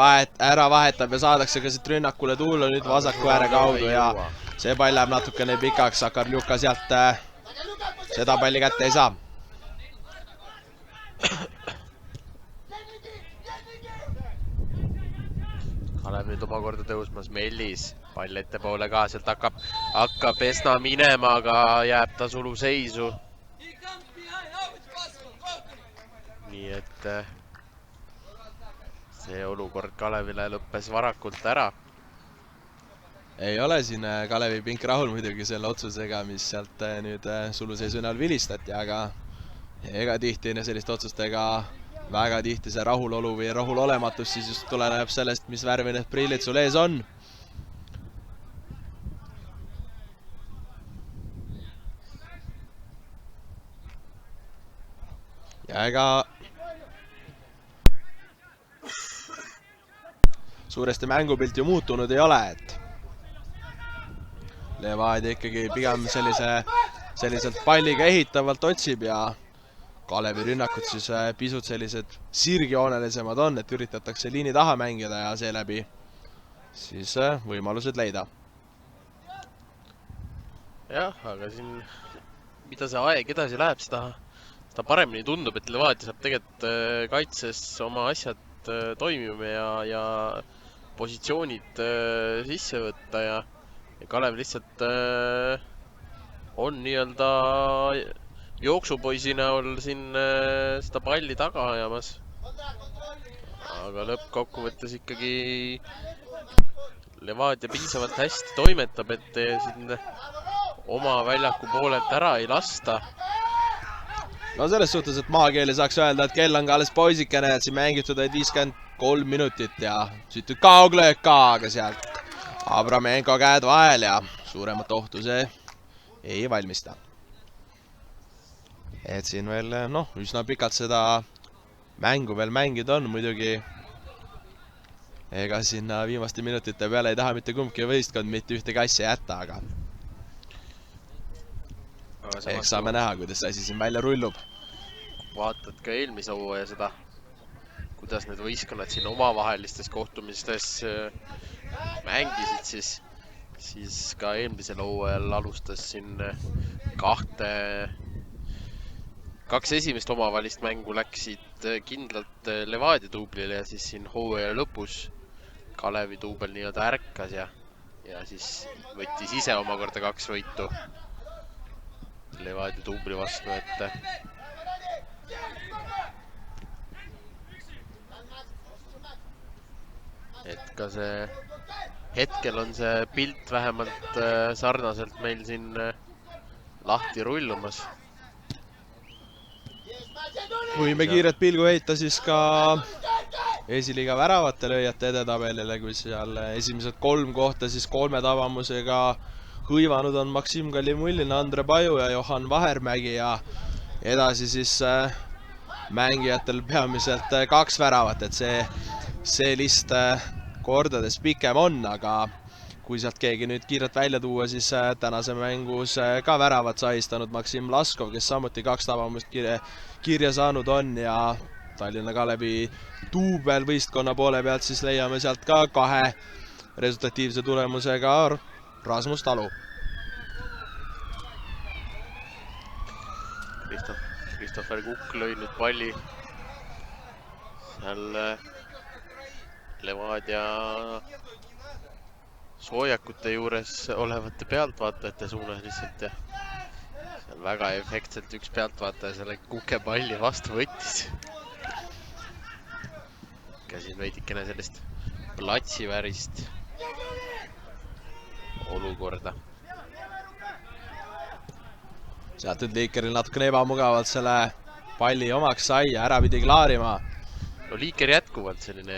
vahetab ja saadakse ka siit rünnakule tulla nüüd vasaku ääre kaudu ja see pall läheb natukene pikaks, Akarljuka sealt seda palli kätte ei saa. Kalev nüüd omakorda tõusmas Mellis, pall ettepoole ka, sealt hakkab Esna minema, aga jääb ta suluseisu. Nii et see olukord Kalevile lõppes varakult ära. Ei ole siin Kalevi pink rahul muidugi selle otsusega, mis sealt nüüd suluseisu näol vilistati, aga ega tihti selliste otsustega väga tihti see rahulolu või rahulolematus siis just tuleneb sellest, mis värvi need prillid sul ees on. Ja ega suuresti mängupilt ju muutunud ei ole, et Levadia ikkagi pigem selliselt palliga ehitavalt otsib ja Kalevi rünnakud siis pisut sellised sirgjoonelisemad on, et üritatakse liini taha mängida ja seeläbi siis võimalused leida. Jah, aga siin, mida see aeg edasi läheb, seda paremini tundub, et Levadia saab tegelikult kaitses oma asjad toimima ja positsioonid sisse võtta ja Kalev lihtsalt on nii-öelda jooksupoisi näol siin seda palli taga ajamas. Aga lõppkokkuvõttes ikkagi Levadia piisavalt hästi toimetab, et siin oma väljaku poolelt ära ei lasta. No selles suhtes, et maakeeli saaks öelda, et kell on ka alles poisikene, et siin mängitud 53 minutit ja siit kauglöök ka, aga sealt Abramenko käed vahel ja suuremat ohtu see ei valmista. Et siin veel, üsna pikalt seda mängu veel mängida on muidugi. Ega sinna viimaste minutite peale ei taha mitte kumbki võistkond mitte ühtegi asja jätta, aga eks saame näha, kuidas see asi siin välja rullub. Vaatad ka eelmise hooaja seda, kuidas need võistkonnad siin omavahelistes kohtumistes mängisid, siis ka eelmisel hooajal alustas siin kaks esimest omavahelist mängu läksid kindlalt Levadia duublile ja siis siin hooaja lõpus Kalevi duubel nii-öelda ärkas ja siis võttis ise omakorda 2 võitu Levadia duubli vastu, et ka see hetkel on see pilt vähemalt sarnaselt meil siin lahti rullumas. Võime kiiret pilgu heita siis ka esiliiga väravate lööjate edetabelile, kui seal esimesed 3 kohta siis 3 tabamusega hõivanud on Maksim Kalimullin, Andre Paju ja Johan Vahermägi ja edasi siis mängijatel peamiselt 2 väravat, et see list kordades pikem on, aga kui sealt keegi nüüd kiirelt välja tuua, siis tänase mängus ka väravat sahistanud Maksim Laskov, kes samuti 2 tabamust kirja saanud on ja Tallinna Kalevi duubelvõistkonna poole pealt siis leiame sealt ka 2 resultatiivse tulemusega Rasmus Talu. Christopher Kukk lõi nüüd palli seal Levadia soojakute juures olevate pealtvaatajate suunas lihtsalt ja seal väga efektselt üks pealtvaataja selle Kuke palli vastu võttis. Käsin veidikene sellist platsivärist olukorda. Sealt nüüd Liikeril natukene ebamugavalt selle palli omaks sai ja ära pidi klaarima. No Liiker jätkuvalt selline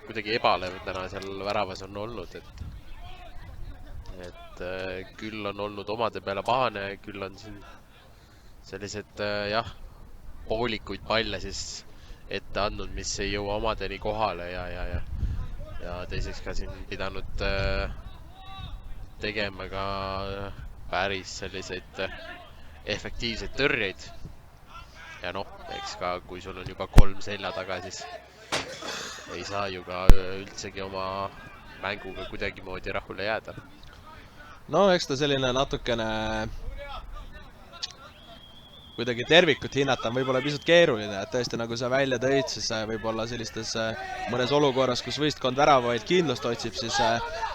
kuidagi ebalev täna seal väravas on olnud, et küll on olnud omade peale pahane, küll on siin sellised poolikuid palle siis ette andnud, mis ei jõua omadeni kohale ja teiseks ka siin pidanud tegema ka päris selliseid efektiivseid tõrjeid. Ja noh, eks ka kui sul on juba 3 selja taga, siis ei saa ju ka üldsegi oma mänguga kuidagi moodi rahule jääda. No eks ta selline natukene kuidagi tervikut hinnata on võib-olla pisut keeruline, et tõesti nagu sa välja tõid, siis võib-olla sellistes mõnes olukorras, kus võistkond väravaid kindlust otsib, siis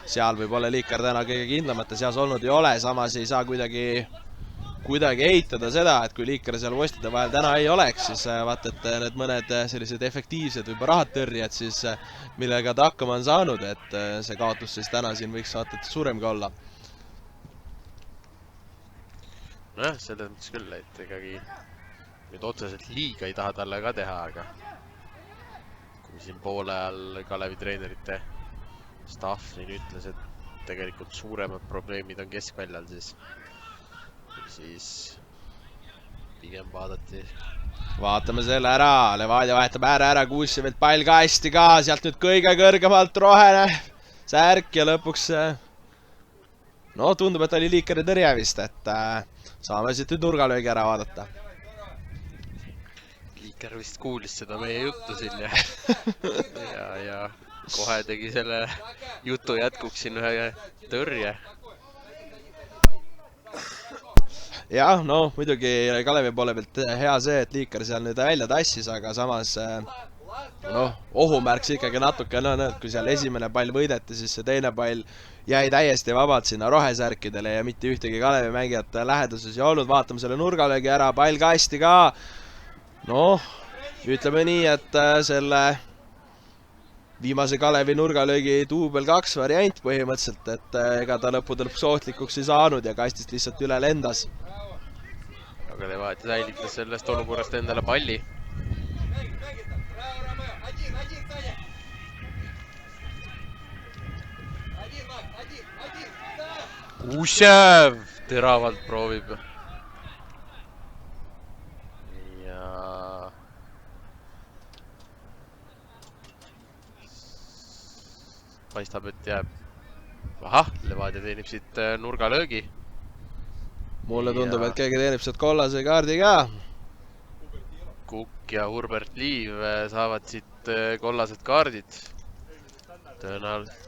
seal võib-olla Liiker täna kõige kindlamate seas olnud ei ole, samas ei saa kuidagi eitada seda, et kui Liiker seal postide vahel täna ei oleks, siis vaata, et need mõned sellised efektiivsed või rahatõrjed, siis millega ta hakkama on saanud, et see kaotus siis täna siin võiks vaata, et suuremgi olla. Nojah, selles mõttes küll, et ikkagi nüüd otseselt liiga ei taha talle ka teha, aga kui siin poole ajal Kalevi treenerite staff siin ütles, et tegelikult suuremad probleemid on keskväljal, siis pigem vaadati. Vaatame selle ära, Levadia vahetab ära, Kuussevelt pall ka hästi ka, sealt nüüd kõige kõrgemalt rohene särk ja lõpuks no tundub, et oli Liikeri tõrje vist, et saame siit nüüd nurgalöögi ära vaadata. Liiker vist kuulis seda meie juttu siin ja kohe tegi selle jutu jätkuks siin ühe tõrje. Jah, no muidugi Kalevi poole pealt hea see, et Liiker seal nüüd välja tassis, aga samas ohumärks ikkagi natuke on, et kui seal esimene pall võideti, siis see teine pall jäi täiesti vabalt sinna rohesärkidele ja mitte ühtegi Kalevi mängijat läheduses ei olnud. Vaatame selle nurgalöögi ära, pall ka hästi ka. Noh, ütleme nii, et selle viimase Kalevi nurgalöögi duubel 2 variant põhimõtteliselt, et ega ta lõppude lõpuks ohtlikuks ei saanud ja kastist lihtsalt üle lendas. Aga Levadia säilitas sellest olukorrast endale palli. Kuusev teravalt proovib. Ja paistab, et jääb. Ahah, Levadia teenib siit nurgalöögi. Mulle tundub, et keegi teenib sealt kollase kaardi ka. Kukk ja Hurbert Liiv saavad siit kollased kaardid. Tõenäoliselt.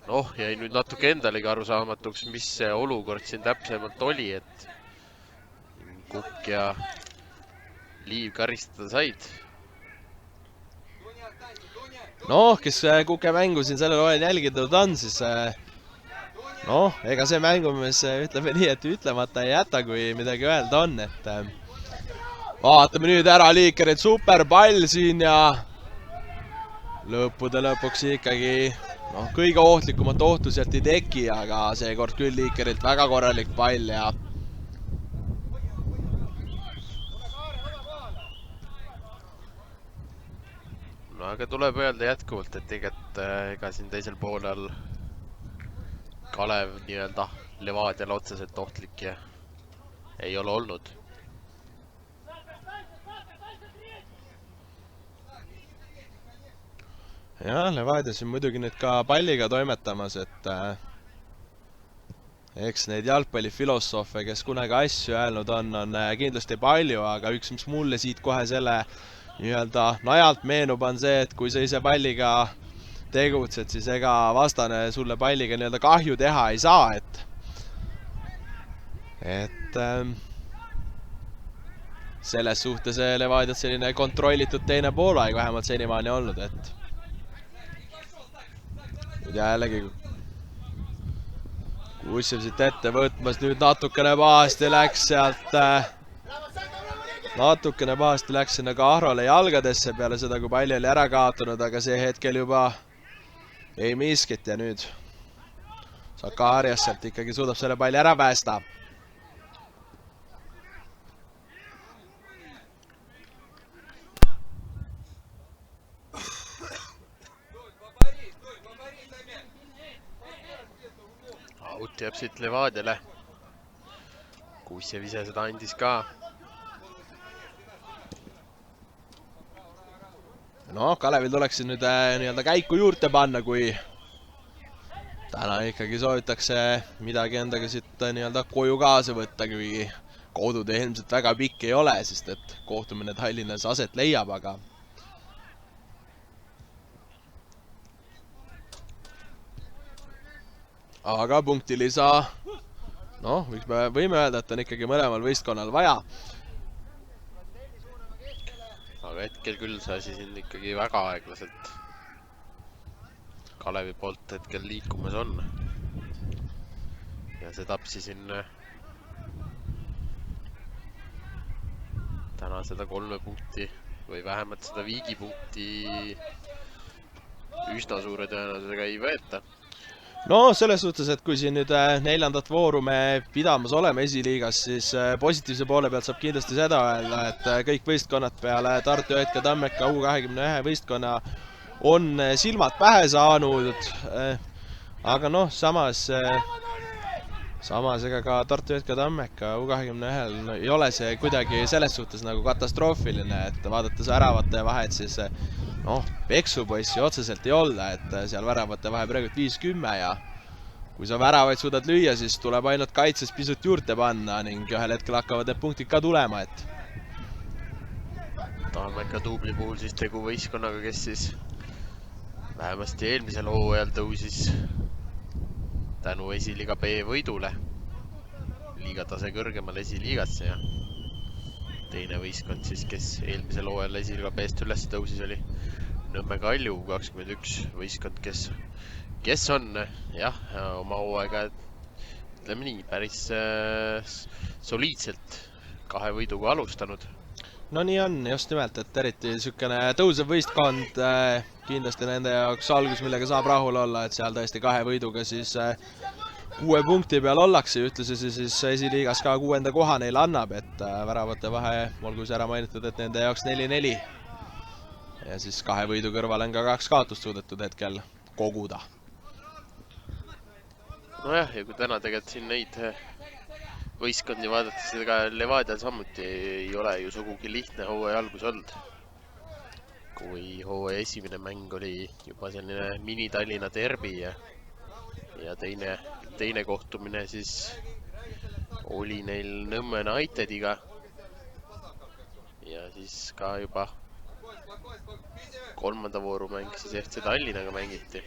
Noh, jäi nüüd natuke endalegi arusaamatuks, mis see olukord siin täpsemalt oli, et Kukk ja Liiv karistada said. Noh, kes Kuke mängu siin sellel ajal jälgitud on, siis noh, ega see mängumees ütleme nii, et ütlemata ei jäta, kui midagi öelda on, et vaatame nüüd ära Liikerit, super pall siin ja lõppude lõpuks ikkagi kõige ohtlikumat ohtu sealt ei teki, aga seekord küll Liikerilt väga korralik pall ja no aga tuleb öelda jätkuvalt, et ega siin teisel poolel Kalev nii-öelda Levadiale otseselt ohtlik ja ei ole olnud. jah, Levadia siin muidugi nüüd ka palliga toimetamas, et eks neid jalgpallifilosoofe, kes kunagi asju öelnud on kindlasti palju, aga üks, mis mulle siit kohe selle nii-öelda najalt meenub, on see, et kui sa ise palliga tegutsed, siis ega vastane sulle palliga nii-öelda kahju teha ei saa, et selles suhtes Levadiat selline kontrollitud teine poolaeg vähemalt senimaani olnud, et nüüd jällegi Kussjev siit ette võtmas, nüüd natukene pahasti läks sealt, sinna Kahrole jalgadesse peale seda, kui palli oli ära kaotanud, aga see hetkel juba ei miskit ja nüüd Sakarias sealt ikkagi suudab selle palli ära päästa. Out jääb siit Levadiale. Kussjev ise seda andis ka. No, Kalevil tuleks nüüd nii-öelda käiku juurde panna, kui täna ikkagi soovitakse midagi endaga siit nii-öelda koju kaasa võtta, kui kodutee ilmselt väga pikk ei ole, sest et kohtumine Tallinnas aset leiab, aga punktilisa, noh, võime öelda, et on ikkagi mõlemal võistkonnal vaja. Aga hetkel küll see asi siin ikkagi väga aeglaselt Kalevi poolt hetkel liikumas on. Ja see Tapsi siin täna seda 3 punkti või vähemalt seda viigipunkti üsna suure tõenäosusega ei võeta. No selles suhtes, et kui siin nüüd 4. vooru me pidamas oleme esiliigas, siis positiivse poole pealt saab kindlasti seda öelda, et kõik võistkonnad peale Tartu Hetke Tammeka U21 võistkonna on silmad pähe saanud, aga noh, samas ega ka Tartu Hetke Tammeka U21 ei ole see kuidagi selles suhtes nagu katastroofiline, et vaadates väravate vahet, siis noh, peksupoissi otseselt ei olla, et seal väravate vahe praegu 5-10 ja kui sa väravaid suudad lüüa, siis tuleb ainult kaitses pisut juurde panna ning ühel hetkel hakkavad need punktid ka tulema, et Tammeka duubli puhul siis tegu võistkonnaga, kes siis vähemasti eelmisel hooajal tõusis tänu esiliiga B võidule liigatase kõrgemal esiliigasse ja teine võistkond siis, kes eelmisel hooajal esiliiga B-st üles tõusis, oli Nõmme Kalju 21 võistkond, kes on jah, oma hooaega, ütleme nii, päris soliidselt 2 võiduga alustanud. No nii on, just nimelt, et eriti niisugune tõusev võistkond kindlasti nende jaoks algus, millega saab rahul olla, et seal tõesti 2 võiduga siis 6 punkti peal ollakse, ühtlasi siis esiliigas ka 6. koha neil annab, et väravate vahe, olgu see ära mainitud, et nende jaoks 4-4. Ja siis 2 võidu kõrval on ka 2 kaotust suudetud hetkel koguda. Nojah, ja kui täna tegelikult siin neid võistkondi vaadates, ega Levadial samuti ei ole ju sugugi lihtne hooaja algus olnud. Kui hooaja esimene mäng oli juba selline mini-Tallinna derbi ja teine kohtumine siis oli neil Nõmme Unitediga ja siis ka juba 3. vooru mäng siis FC Tallinnaga mängiti.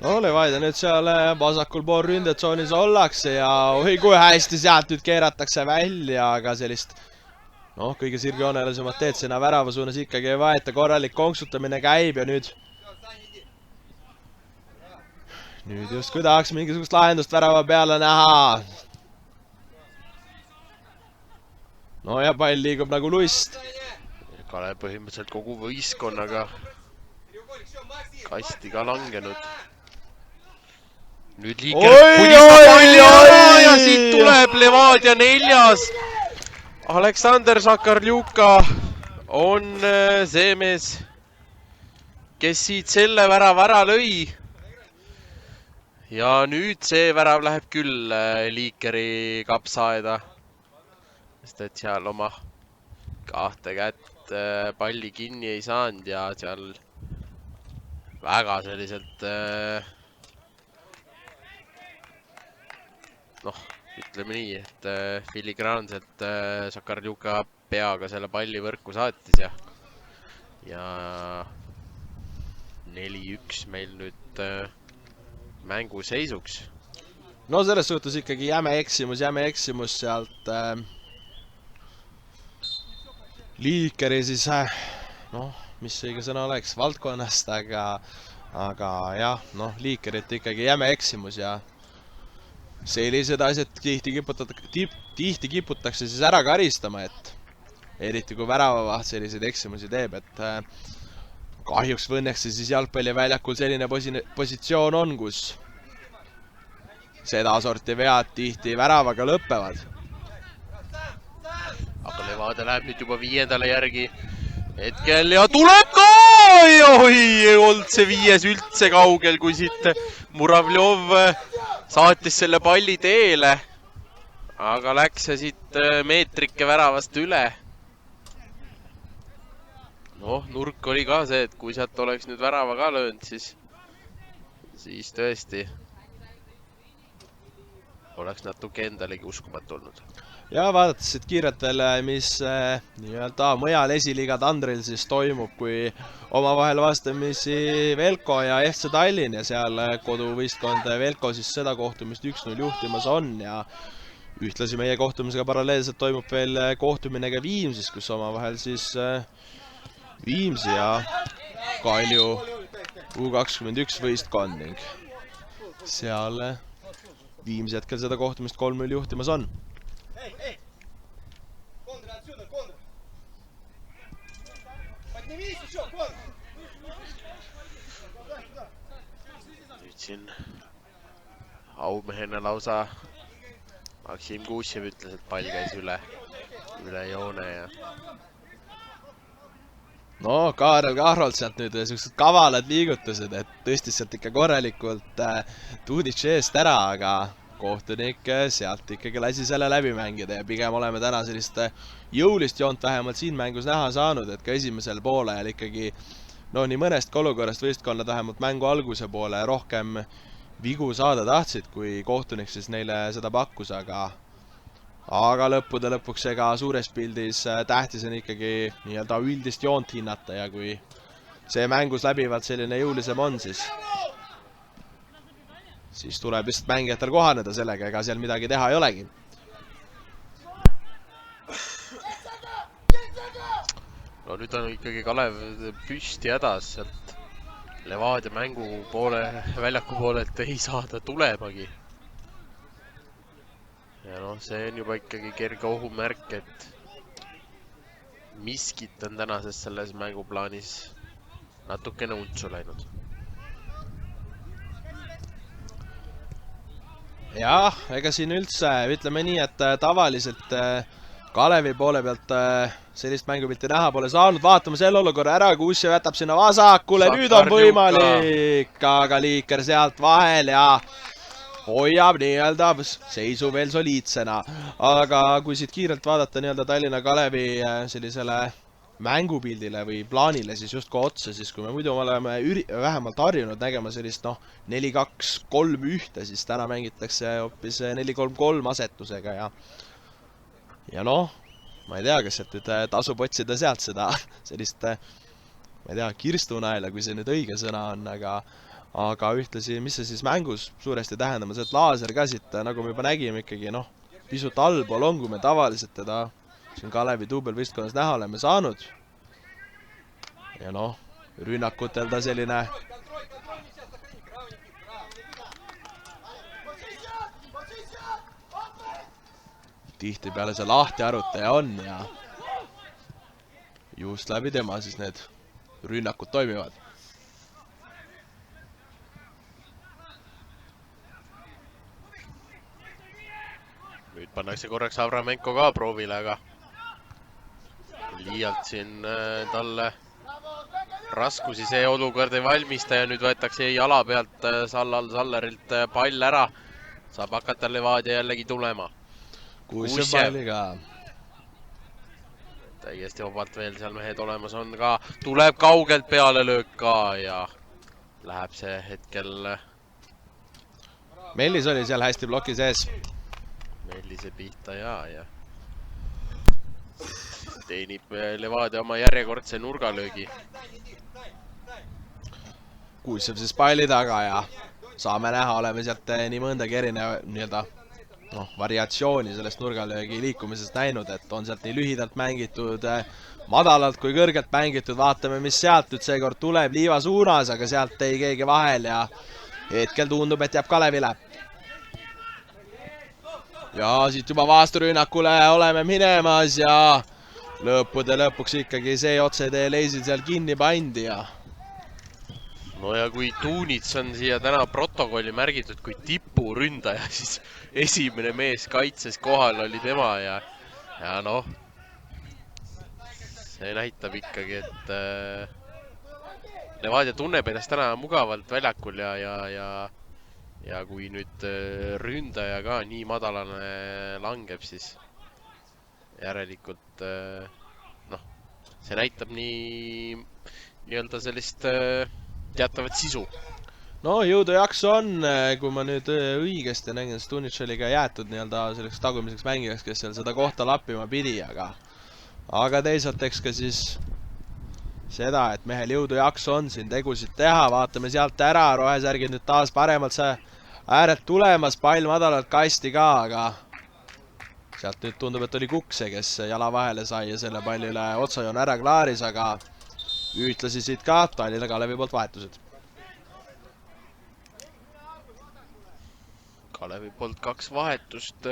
No Levadia nüüd seal vasakul pool ründetsoonis ollakse ja oi kui hästi sealt nüüd keeratakse välja, aga sellist kõige sirgjoonelisemat teed sinna värava suunas ikkagi ei vaeta, korralik konksutamine käib ja nüüd justkui tahaks mingisugust lahendust värava peale näha. No ja pall liigub nagu lust. Kalev põhimõtteliselt kogu võistkonnaga kasti ka langenud. Nüüd liiker punistab palli ära ja siit tuleb Levadia 4. Aleksander Sakarljuka on see mees, kes siit selle värava ära lõi. ja nüüd see värav läheb küll Liikeri kapsaaeda. Sest et seal oma kahte kätt palli kinni ei saanud ja seal väga selliselt noh, ütleme nii, et filigraanselt Sakarjuka peaga selle palli võrku saatis ja 4-1 meil nüüd mängu seisuks. No selles suhtes ikkagi jäme eksimus sealt Liikeri siis, noh, mis õige sõna oleks, valdkonnast, aga jah, noh, Liikerit ikkagi jäme eksimus ja sellised asjad tihti kiputakse siis ära karistama, et eriti kui väravavaht selliseid eksimusi teeb, et kahjuks või õnneks siis jalgpalliväljakul selline positsioon on, kus sedasorti vead tihti väravaga lõppevad. Aga Levadia läheb nüüd juba 5. järgi hetkel ja tuleb ka! Oi, ei olnud see 5 üldse kaugel, kui siit Muravjov saatis selle palli teele. Aga läks see siit meetrike väravast üle. Noh, nurk oli ka see, et kui sealt oleks nüüd värava ka löönud, siis tõesti oleks natuke endalegi uskumatu olnud. Ja vaadates siit kiirelt veel, mis nii-öelda mõjal esiliiga Tandril siis toimub, kui omavahel vastamisi Velko ja FC Tallinn ja seal koduvõistkond Velko siis seda kohtumist 1-0 juhtimas on ja ühtlasi meie kohtumisega paralleelselt toimub veel kohtumine ka Viimsis, kus omavahel siis Viimsi ja Kalju U21 võistkond ning seal Viimsi hetkel seda kohtumist 3-0 juhtimas on. Nüüd siin aumehena lausa Maksim Kuusjev ütles, et pall käis üle joone ja no, Kaarel Kahrolt sealt nüüd sellised kavalad liigutused, et tõstis sealt ikka korralikult Tuuditši eest ära, aga kohtunik sealt ikkagi lasi selle läbi mängida ja pigem oleme täna sellist jõulist joont vähemalt siin mängus näha saanud, et ka esimesel poolel ikkagi no nii mõnestki olukorrast võistkonnad vähemalt mängu alguse poole rohkem vigu saada tahtsid, kui kohtunik siis neile seda pakkus, aga lõppude lõpuks ega suures pildis tähtis on ikkagi nii-öelda üldist joont hinnata ja kui see mängus läbivalt selline jõulisem on, siis tuleb lihtsalt mängijatel kohaneda sellega, ega seal midagi teha ei olegi. No nüüd on ikkagi Kalev püsti hädas sealt Levadia mängu poole, väljaku poolelt ei saada tulemagi. Ja noh, see on juba ikkagi kerge ohumärk, et miskit on tänases selles mänguplaanis natukene untsu läinud. Jah, ega siin üldse, ütleme nii, et tavaliselt Kalevi poole pealt sellist mängupilti näha pole saanud. Vaatame selle olukorra ära, Kuusjev jätab sinna vasakule, nüüd on võimalik, aga Liiker sealt vahel ja hoiab nii-öelda seisu veel soliidsena. Aga kui siit kiirelt vaadata nii-öelda Tallinna Kalevi sellisele mängupildile või plaanile siis justkui otsa, siis kui me muidu oleme vähemalt harjunud nägema sellist 4-2-3-1, siis täna mängitakse hoopis 4-3-3 asetusega ja noh, ma ei tea, kas sealt nüüd tasub otsida sealt seda sellist, ma ei tea, kirstunaela, kui see nüüd õige sõna on, aga ühtlasi, mis see siis mängus suuresti tähendama, see laaser ka siit, nagu me juba nägime ikkagi, pisut allpool on, kui me tavaliselt teda siin Kalevi duubelvõistkonnas näha oleme saanud. Ja noh, rünnakutel ta selline tihtipeale see lahtiarutaja on ja just läbi tema siis need rünnakud toimivad. Nüüd pannakse korraks Avramenko ka proovile, aga liialt siin talle raskusi see olukord ei valmista ja nüüd võetakse jala pealt Sallerilt pall ära. Saab hakata Levadia jällegi tulema. Kuusev palliga. Täiesti vabalt veel seal mehed olemas on ka. Tuleb kaugelt peale löök ka ja läheb see hetkel. Mellis oli seal hästi bloki sees. Mellise pihta ja teenib Levadia oma järjekordse nurgalöögi. Kuusev siis palli taga ja saame näha, oleme sealt nii mõndagi erinev variatsiooni sellest nurgalöögi liikumisest näinud, et on sealt nii lühidalt mängitud, madalalt kui kõrgelt mängitud. Vaatame, mis sealt nüüd seekord tuleb liiva suunas, aga sealt ei keegi vahel ja hetkel tundub, et jääb Kalevile. Ja siit juba vasturünnakule oleme minemas ja lõppude lõpuks ikkagi see otsetee leisid seal kinni pandi ja no ja kui Tuunits on siia täna protokolli märgitud kui tipuründaja, siis esimene mees kaitses kohal oli tema ja noh, see näitab ikkagi, et Levadia tunneb ennast täna mugavalt väljakul ja kui nüüd ründaja ka nii madalane langeb, siis järelikult noh, see näitab nii-öelda sellist teatavat sisu. No jõudu jaksu on, kui ma nüüd õigesti nägin, siis Tunits oli ka jäetud nii-öelda selleks tagumiseks mängijaks, kes seal seda kohta lappima pidi, aga teisalt eks ka siis seda, et mehel jõudu jaksu on siin tegusid teha, vaatame sealt ära, rohesärgid nüüd taas paremalt see äärelt tulemas, pall madalalt kasti ka, aga sealt nüüd tundub, et oli Kukse, kes jala vahele sai ja selle palli üle otsajoon ära klaaris, aga ühtlasi siit ka Tallinna Kalevi poolt vahetused. Kalevi poolt 2 vahetust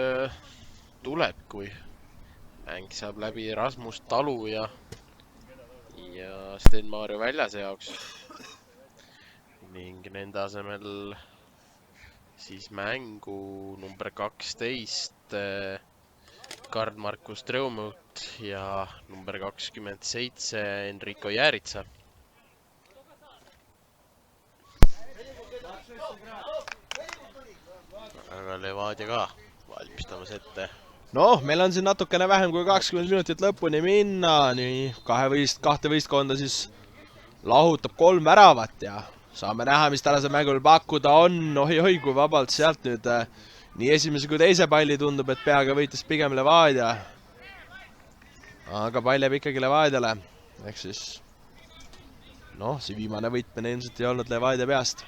tuleb, kui mäng saab läbi Rasmus Talu ja Sten-Maarjo Väljase jaoks. Ning nende asemel siis mängu number 12 Karl-Markus Treumut ja number 27 Enrico Jääritsa. Aga Levadia ka valmistamas ette. Noh, meil on siin natukene vähem kui 20 minutit lõpuni minna, nii kahte võistkonda siis lahutab 3 väravat ja saame näha, mis tänasel mängul pakkuda on. Oi, kui vabalt sealt nüüd nii esimese kui teise palli tundub, et peaga võitis pigem Levadia. Aga pall jääb ikkagi Levadiale. Ehk siis, noh, see viimane võitmine ilmselt ei olnud Levadia peast.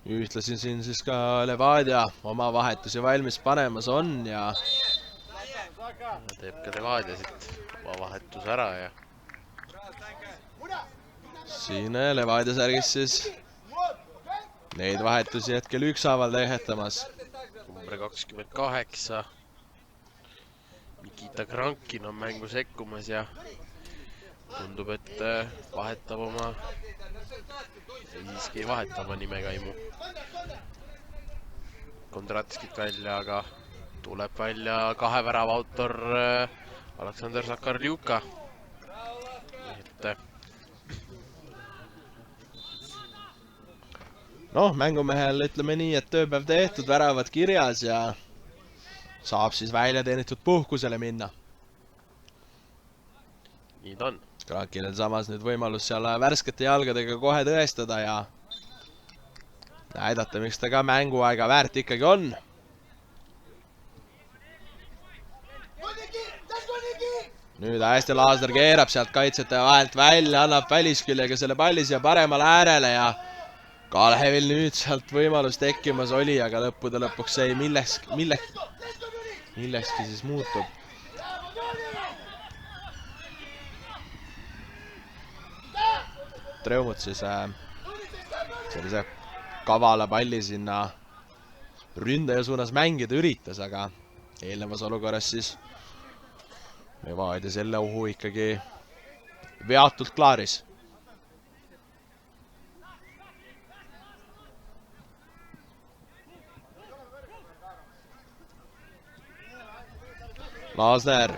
Ühtlasin siin siis ka Levadia oma vahetusi valmis panemas on ja teeb ka Levadia siit oma vahetus ära ja siin Levadia särgis siis neid vahetusi hetkel ükshaaval tehetamas. Number 28 Nikita Krankin on mängu sekkumas ja tundub, et vahetab oma siiski vahetama nimekaimu. Kondratskit välja, aga tuleb välja 2 värava autor Aleksandr Sakarljuka. Noh, mängumehel ütleme nii, et tööpäev tehtud, väravad kirjas ja saab siis välja teenitud puhkusele minna. Nii ta on. Krankinel samas nüüd võimalus seal värskete jalgadega kohe tõestada ja näidata, miks ta ka mänguaega väärt ikkagi on. Nüüd hästi Laasner keerab sealt kaitsjate vahelt välja, annab välisküljega selle palli siia paremale äärele ja Kalevil nüüd sealt võimalus tekkimas oli, aga lõppude lõpuks ei millekski siis muutub. Treumut siis sellise kavala palli sinna ründaja suunas mängida üritas, aga eelnevas olukorras siis Levadia selle ohu ikkagi veatult klaaris. Laasner.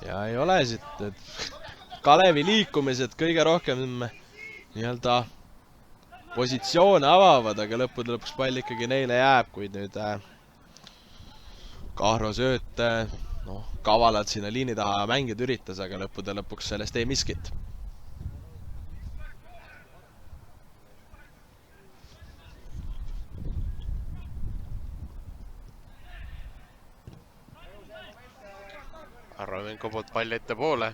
Ja ei ole siit, et Kalevi liikumised kõige rohkem nii-öelda positsioone avavad, aga lõppude lõpuks pall ikkagi neile jääb, kuid nüüd Kahro sööt kavalalt sinna liini taha mängida üritas, aga lõppude lõpuks sellest ei miskit. Arramenko poolt pall ette poole.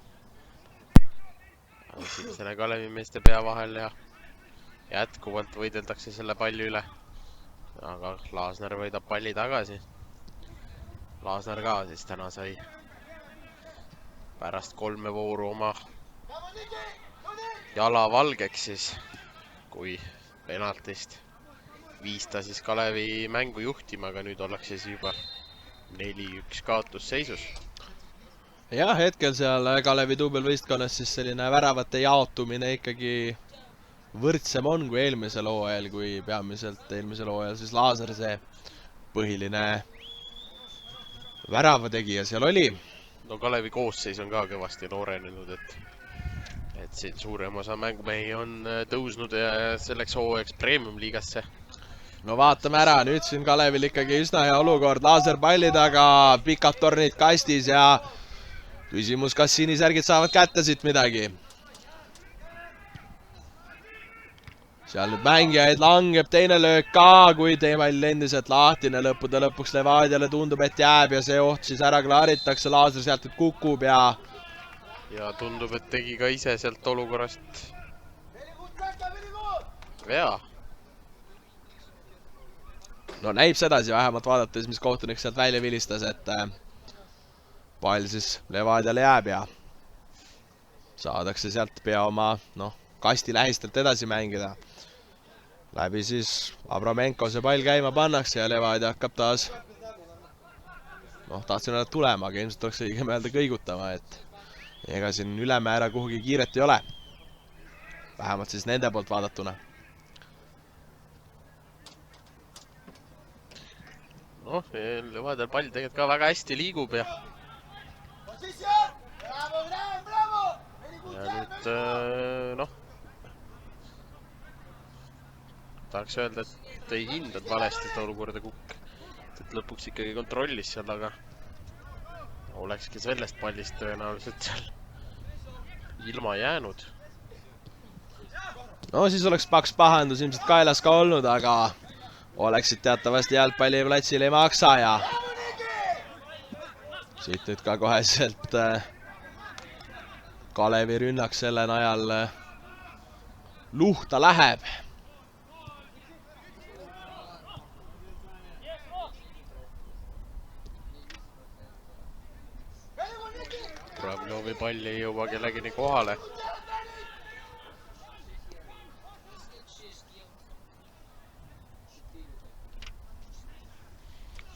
Selle Kalevi meeste pea vahel ja jätkuvalt võideldakse selle palli üle. Aga Laasner võidab palli tagasi. Laasner ka siis täna sai pärast 3 vooru oma jala valgeks siis, kui penaltist viis ta siis Kalevi mängu juhtima, aga nüüd ollakse siis juba 4-1 kaotusseisus. Jah, hetkel seal Kalevi duubelvõistkonnas siis selline väravate jaotumine ikkagi võrdsem on kui eelmisel hooajal, kui peamiselt eelmisel hooajal siis Laasner see põhiline väravategija seal oli. No Kalevi koosseis on ka kõvasti noorenenud, et siin suurem osa mängumehi on tõusnud ja selleks hooajaks premium-liigasse. No vaatame ära, nüüd siin Kalevil ikkagi üsna hea olukord, Laasner palli taga, pikad tornid kastis ja küsimus, kas sinisärgid saavad kätte siit midagi. Seal nüüd mängijaid langeb, teine löök ka, kui teemall endiselt lahtine, lõppude lõpuks Levadiale tundub, et jääb ja see oht siis ära klaaritakse, Laasner sealt nüüd kukub ja tundub, et tegi ka ise sealt olukorrast vea. No näib sedasi vähemalt vaadates, mis kohtunik sealt välja vilistas, et pall siis Levadiale jääb ja saadakse sealt pea oma kasti lähistelt edasi mängida. Läbi siis Abramenko see pall käima pannakse ja Levadia hakkab taas tahtsin öelda tulema, aga ilmselt oleks õige meelde kõigutama, et ega siin ülemäära kuhugi kiiret ei ole. Vähemalt siis nende poolt vaadatuna. Levadial pall tegelikult ka väga hästi liigub ja nüüd tahaks öelda, et ei hindad valesti seda olukorda Kukk, et lõpuks ikkagi kontrollis seal, aga olekski sellest pallist tõenäoliselt seal ilma jäänud. No siis oleks paks pahandus ilmselt kaelas ka olnud, aga oleksid teatavasti jalgpalliplatsil ei maksa ja siit nüüd ka koheselt Kalevi rünnak selle najal luhta läheb. Kravlovi pall ei jõua kellegini kohale.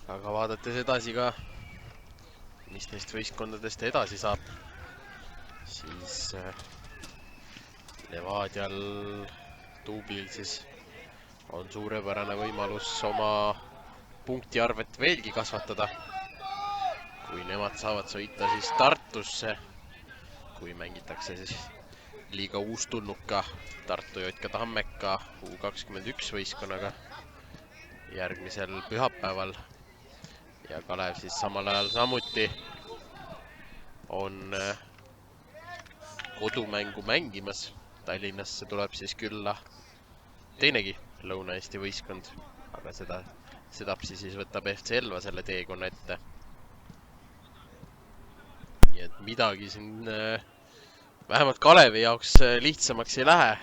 Aga vaadates edasi ka, mis neist võistkondadest edasi saab, siis Levadial duublil siis on suurepärane võimalus oma punktiarvet veelgi kasvatada, kui nemad saavad sõita siis Tartusse, kui mängitakse siis liiga uustulnuka Tartu Jotka Tammeka U21 võistkonnaga järgmisel pühapäeval. Ja Kalev siis samal ajal samuti on kodumängu mängimas. Tallinnasse tuleb siis külla teinegi Lõuna-Eesti võistkond, aga sedapsi siis võtab FC Elva selle teekonna ette. Nii et midagi siin vähemalt Kalevi jaoks lihtsamaks ei lähe.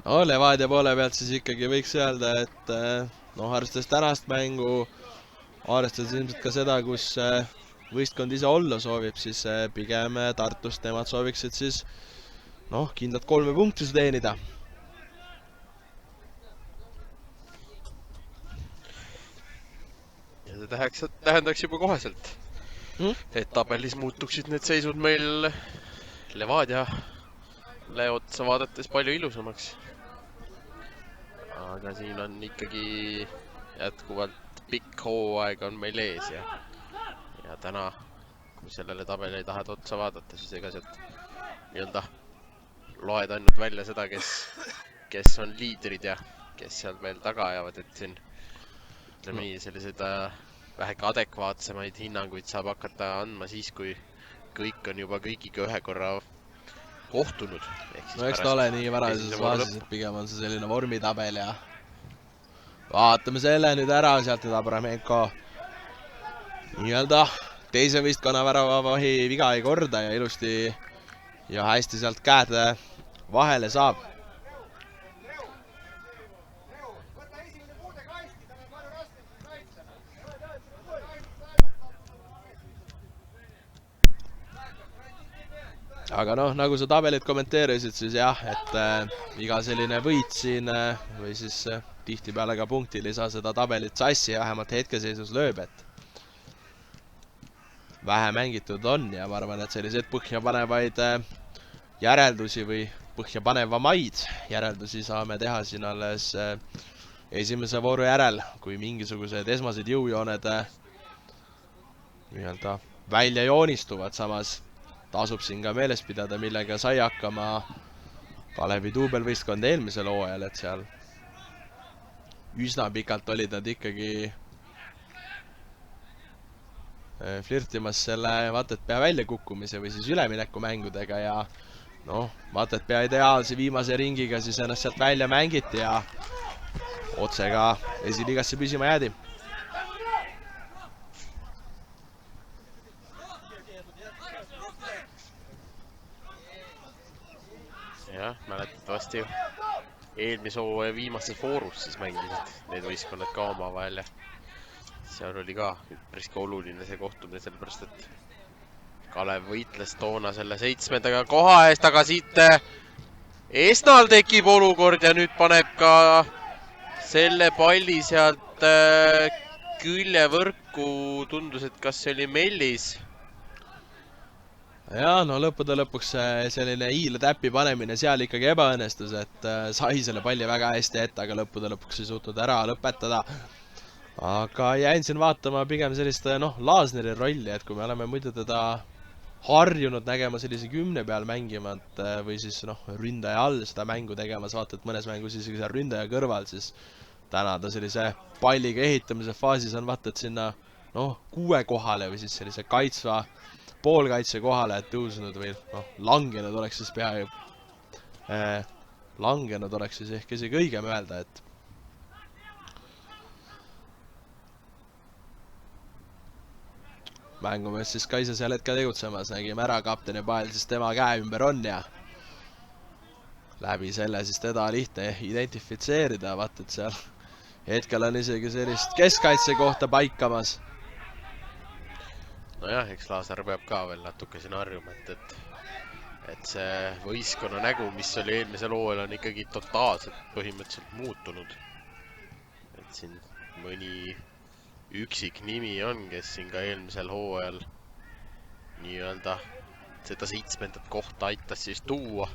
No Levadia poole pealt siis ikkagi võiks öelda, et arvestades tänast mängu, arvestades ilmselt ka seda, kus võistkond ise olla soovib, siis pigem Tartust nemad sooviksid siis kindlalt 3 punkti teenida. Ja see tähendaks juba koheselt, et tabelis muutuksid need seisud meil Levadiale otsa vaadates palju ilusamaks. aga siin on ikkagi jätkuvalt pikk hooaeg on meil ees ja täna, kui sellele tabeli tahad otsa vaadata, siis ega sealt nii-öelda loed ainult välja seda, kes on liidrid ja kes seal veel taga ajavad, et siin ütleme nii, sellised väheke adekvaatsemaid hinnanguid saab hakata andma siis, kui kõik on juba kõigiga ühe korra kohtunud. No eks ta ole nii varases faasis, et pigem on see selline vormitabel ja vaatame selle nüüd ära, sealt nüüd Abramenko nii-öelda teise võistkonna väravavahi viga ei korda ja ilusti ja hästi sealt käed vahele saab. Aga noh, nagu sa tabelit kommenteerisid, siis jah, et iga selline võit siin või siis tihtipeale ka punktilisa seda tabelit sassi ja vähemalt hetkeseisus lööb, et vähe mängitud on ja ma arvan, et selliseid põhjapanevaid järeldusi või põhjapanevamaid järeldusi saame teha siin alles esimese vooru järel, kui mingisugused esmased jõujooned nii-öelda välja joonistuvad. Samas tasub siin ka meeles pidada, millega sai hakkama Kalevi duubelvõistkond eelmisel hooajal, et seal üsna pikalt olid nad ikkagi flirtimas selle vaata et pea väljakukkumise või siis üleminekumängudega ja noh, vaata et pea ideaalse viimase ringiga siis ennast sealt välja mängiti ja otse ka esiliigasse püsima jäädi. Jah, mäletatavasti eelmise hooaja viimases voorus siis mängisid need võistkonnad ka omavahel ja seal oli ka üpriski oluline see kohtumine, sellepärast et Kalev võitles toona selle 7. koha eest, aga siit Esnal tekib olukord ja nüüd paneb ka selle palli sealt küljevõrku, tundus, et kas see oli Mellis. Ja, no lõppude lõpuks selline hiiletäppi panemine seal ikkagi ebaõnnestus, et sai selle palli väga hästi ette, aga lõppude lõpuks ei suutnud ära lõpetada. Aga jäin siin vaatama pigem sellist Laasneri rolli, et kui me oleme muidu teda harjunud nägema sellise 10 peal mängimat või siis ründaja all seda mängu tegemas, vaata et mõnes mängus isegi seal ründaja kõrval, siis täna ta sellise palliga ehitamise faasis on vaata et sinna 6 kohale või siis sellise kaitsva poolkaitse kohale tõusnud või langenud oleks siis peaaegu langenud oleks siis ehk isegi õigem öelda, et mängumees siis ka ise seal hetkel tegutsemas, nägime ära kapteni pael, siis tema käe ümber on ja läbi selle siis teda lihtne identifitseerida, vaata et seal hetkel on isegi sellist keskkaitse kohta paikamas. Nojah, eks Laasar peab ka veel natuke siin harjuma, et see võistkonna nägu, mis oli eelmisel hooajal, on ikkagi totaalselt põhimõtteliselt muutunud. Et siin mõni üksik nimi on, kes siin ka eelmisel hooajal nii-öelda seda 7. kohta aitas siis tuua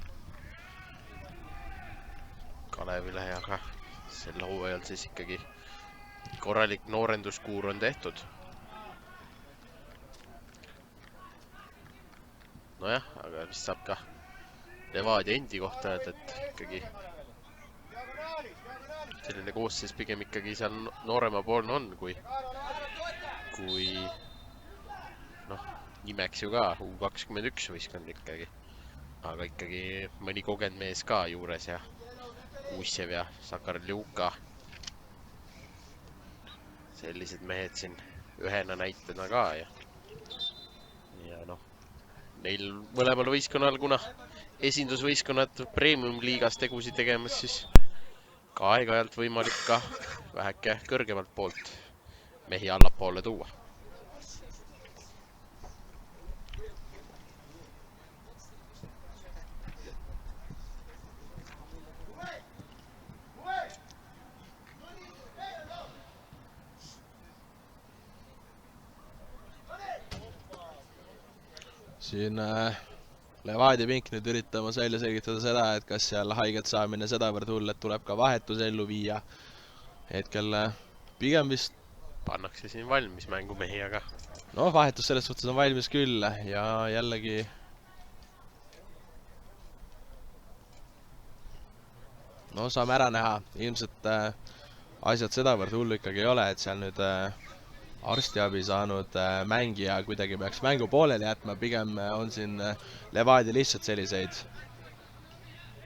Kalevile, aga sel hooajal siis ikkagi korralik noorenduskuur on tehtud. Nojah, aga mis saab ka Levadia endi kohta öelda, et ikkagi selline koosseis pigem ikkagi seal noorema poolne on, kui nimeks ju ka U21 võistkond ikkagi. Aga ikkagi mõni kogenud mees ka juures ja Uusjev ja Sakar Ljuka. Sellised mehed siin ühena näitena ka ja neil mõlemal võistkonnal, kuna esindusvõistkonnad premium-liigas tegusid tegemas, siis ka aeg-ajalt võimalik ka väheke kõrgemalt poolt mehi allapoole tuua. Siin Levadia pink nüüd üritamas välja selgitada seda, et kas seal haiget saamine sedavõrd hull, et tuleb ka vahetus ellu viia. Hetkel pigem vist pannakse siin valmis mängumehi, aga no vahetus selles suhtes on valmis küll ja jällegi no saame ära näha. Ilmselt asjad sedavõrd hullu ikkagi ei ole, et seal nüüd arstiabi saanud mängija kuidagi peaks mängu pooleli jätma. Pigem on siin Levadia lihtsalt selliseid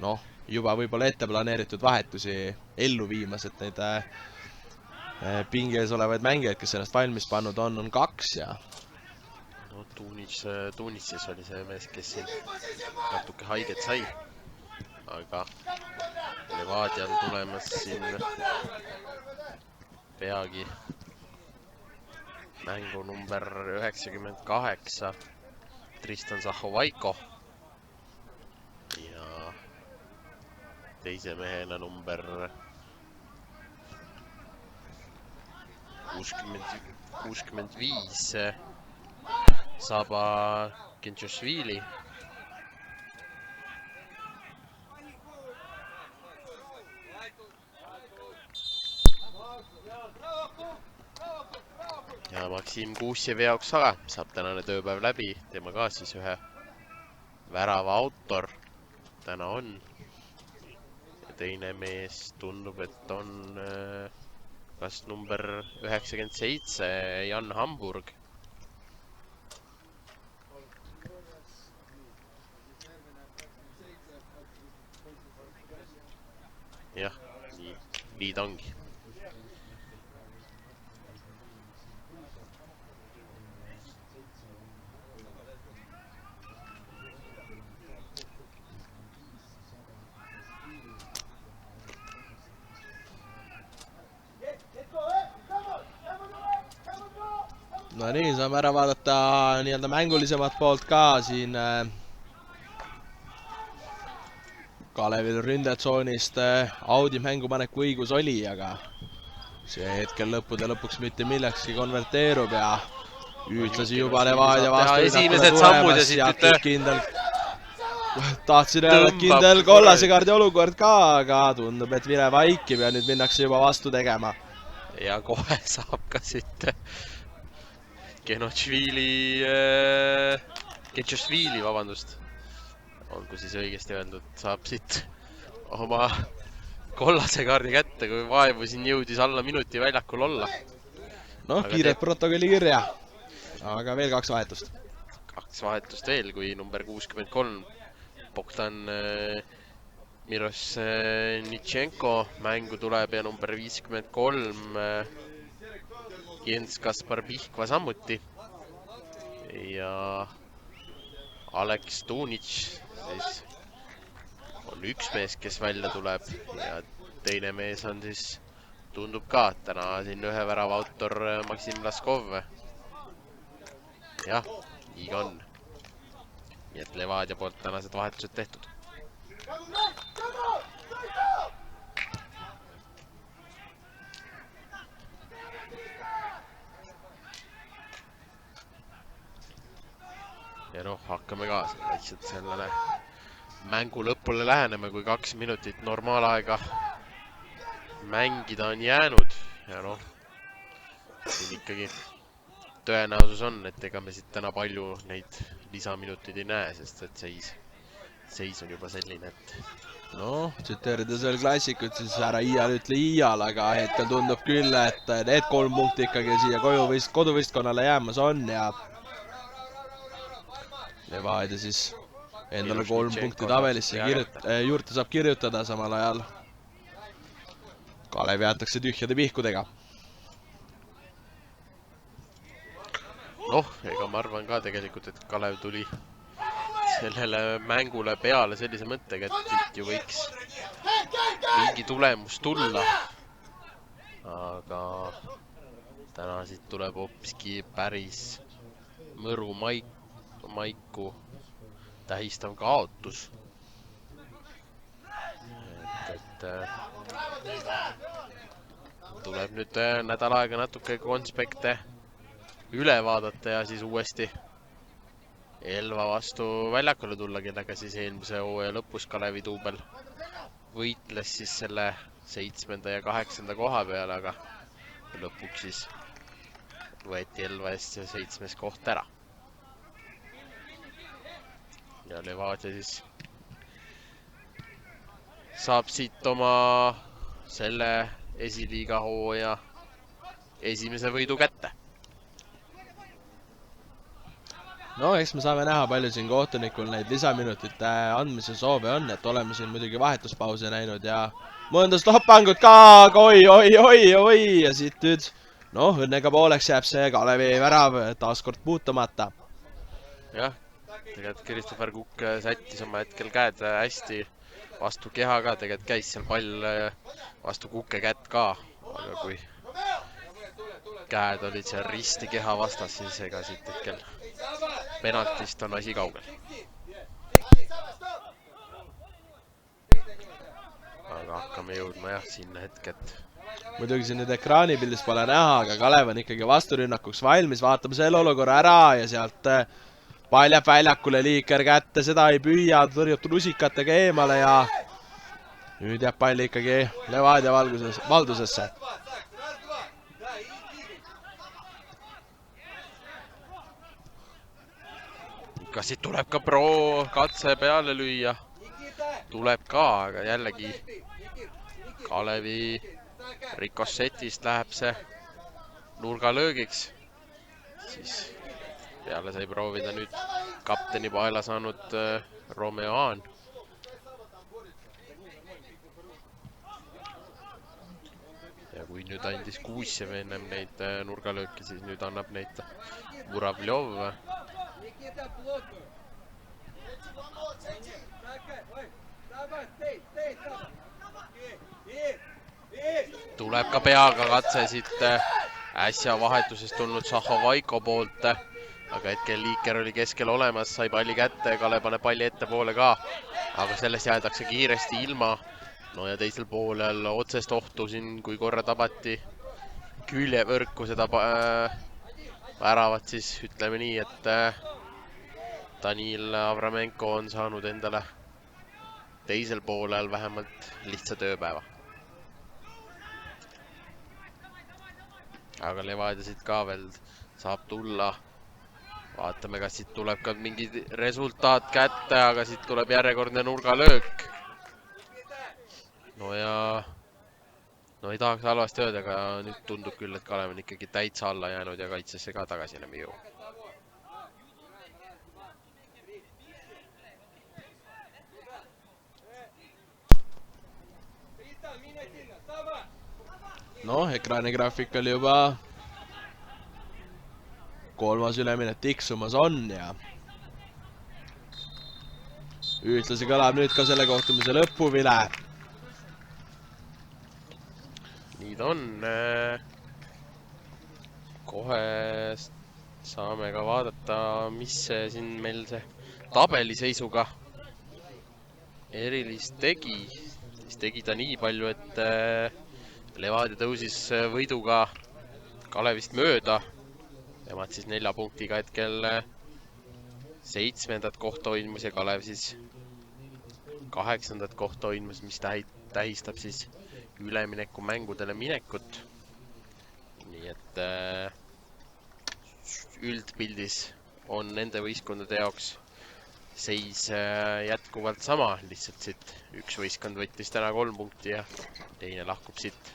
noh, juba võib-olla ette planeeritud vahetusi ellu viimas, et neid pingees olevaid mängijaid, kes ennast valmis pannud on 2 ja no Tuunitsis oli see mees, kes siin natuke haiget sai, aga Levadia on tulemas siin peagi mängu number 98 Tristan Zahovaiko ja teise mehena number 65 Saba Kentšošvili. Ja Maksim Kuusjevi jaoks aga saab tänane tööpäev läbi. Tema ka siis ühe värava autor täna on. Ja teine mees tundub, et on kas number 97 Jan Hamburg. Jah, nii ta ongi. No nii, saame ära vaadata nii-öelda mängulisemat poolt ka siin Kalevil ründetsoonist Audi mängupaneku õigus oli, aga see hetkel lõppude lõpuks mitte millekski konverteerub ja ühtlasi juba Levadia vastu esimesed sammud ja siit kindel tahtsin öelda kindel kollasekaardi olukord ka, aga tundub, et Vire vaikib ja nüüd minnakse juba vastu tegema. Ja kohe saab ka siit Kentšošvili, vabandust, olgu siis õigesti öeldud, saab siit oma kollase kaardi kätte, kui vaevu siin jõudis alla minuti väljakul olla. Noh, kiiret protokolli kirja, aga veel 2 vahetust. 2 vahetust veel, kui number 63 Bogdan Mirosnitšenko mängu tuleb ja number 53 Jens Kaspar Pihkva samuti ja Alex Tuunitš siis on üks mees, kes välja tuleb ja teine mees on siis, tundub ka, täna siin ühe värava autor Maksim Laskov. Jah, nii on. Nii et Levadia poolt tänased vahetused tehtud. Ja noh, hakkame ka lihtsalt sellele mängu lõpule läheneme, kui 2 minutit normaalaega mängida on jäänud. Ja noh, siin ikkagi tõenäosus on, et ega me siit täna palju neid lisaminutid ei näe, sest et seis on juba selline, et noh, tsiteerides veel klassikut, siis ära iial ütle iial, aga hetkel tundub küll, et need 3 punkti ikkagi siia koduvõistkonnale jäämas on ja Levadia siis endale 3 punkti tabelisse juurde saab kirjutada samal ajal. Kalev jäetakse tühjade pihkudega. Noh, ega ma arvan ka tegelikult, et Kalev tuli sellele mängule peale sellise mõttega, et siit ju võiks mingi tulemus tulla. Aga täna siit tuleb hoopiski päris mõru maiku tähistav kaotus. Et tuleb nüüd nädal aega natuke konspekte üle vaadata ja siis uuesti Elva vastu väljakule tulla, kellega siis eelmise hooaja lõpus Kalevi duubel võitles siis selle 7. ja 8. koha peale, aga lõpuks siis võeti Elva eest see 7. koht ära. Ja Levadia siis saab siit oma selle esiliiga hooaja esimese võidu kätte. No eks me saame näha, palju siin kohtunikul neid lisaminutite andmise soove on, et oleme siin muidugi vahetuspause näinud ja mõnda stoppangut ka, oi, ja siit nüüd, noh, õnnega pooleks jääb see Kalevi värav taaskord puutumata. Jah, tegelikult Christopher Kukk sättis oma hetkel käed hästi vastu keha ka, tegelikult käis seal pall vastu Kukke kätt ka, aga kui käed olid seal risti keha vastas, siis ega siit hetkel penaltist on asi kaugel. Aga hakkame jõudma jah sinna hetket. Muidugi siin nüüd ekraanipildis pole näha, aga Kalev on ikkagi vasturünnakuks valmis, vaatame selle olukorra ära ja sealt pall jääb väljakule, Liiker kätte, seda ei püüa, tõrjub rusikatega eemale ja nüüd jääb pall ikkagi Levadia valdusesse. Kas siit tuleb ka pro katse peale lüüa? Tuleb ka, aga jällegi Kalevi rikossetist läheb see nurgalöögiks. Siis peale sai proovida nüüd kapteni paela saanud Romeo Aan. Ja kui nüüd andis Kuusjev ennem neid nurgalööki, siis nüüd annab neid Muravljov. Tuleb ka peaga katse siit äsja vahetusest tulnud Šahovaiko poolt, aga hetkel Liiker oli keskel olemas, sai palli kätte, Kalev paneb palli ettepoole ka, aga sellest jäädakse kiiresti ilma. No ja teisel poolel otsest ohtu siin, kui korra tabati küljevõrku seda väravat, siis ütleme nii, et Danil Avramenko on saanud endale teisel poolel vähemalt lihtsa tööpäeva. Aga Levadia siit ka veel saab tulla. Vaatame, kas siit tuleb ka mingi resultaat kätte, aga siit tuleb järjekordne nurgalöök. No ei tahaks halvasti öelda, aga nüüd tundub küll, et Kalev on ikkagi täitsa alla jäänud ja kaitsesse ka tagasi enam ei jõua. Noh, ekraanigraafik oli juba kolmas ülemine tiksumas on ja ühtlasi kõlab nüüd ka selle kohtumise lõpuvile. Nii ta on. Kohe saame ka vaadata, mis siin meil see tabeliseisuga erilist tegi. Siis tegi ta nii palju, et Levadia tõusis võiduga Kalevist mööda. Nemad siis 4 punktiga hetkel 7. kohta hoidmus ja Kalev siis 8. kohta hoidmus, mis tähistab siis ülemineku mängudele minekut. Nii et üldpildis on nende võistkondade jaoks seis jätkuvalt sama. Lihtsalt siit üks võistkond võttis täna 3 punkti ja teine lahkub siit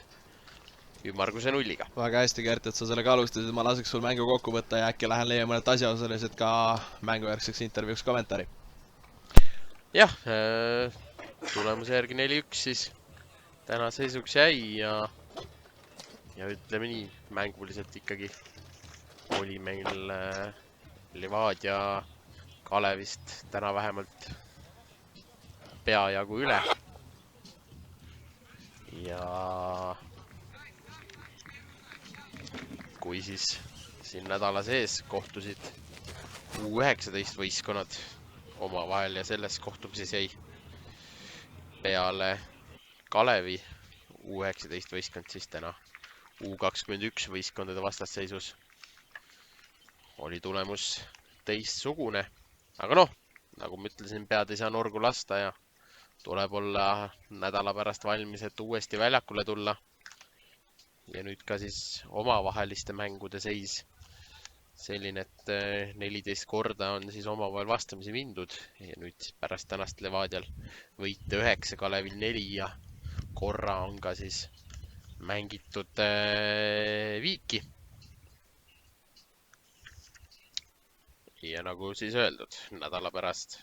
ümmarguse nulliga. Väga hästi, Gert, et sa sellega alustasid. Ma laseks sul mängu kokku võtta ja äkki lähen leia mõned asjaosalised ka mängujärgseks intervjuuks kommentaari. Jah, tulemuse järgi 4-1 siis täna seisuks jäi ja ütleme nii, mänguliselt ikkagi oli meil Levadia Kalevist täna vähemalt peajagu üle. Ja kui siis siin nädala sees kohtusid U19 võistkonnad omavahel ja selles kohtumises jäi peale Kalevi U19 võistkond, siis täna U21 võistkondade vastasseisus oli tulemus teistsugune Aga noh, nagu ma ütlesin, pead ei saa norgu lasta ja tuleb olla nädala pärast valmis, et uuesti väljakule tulla. Ja nüüd ka siis omavaheliste mängude seis selline, et 14 korda on siis omavahel vastamisi mindud ja nüüd siis pärast tänast Levadial võite 9, Kalevil 4 ja korra on ka siis mängitud viiki. Ja nagu siis öeldud, nädala pärast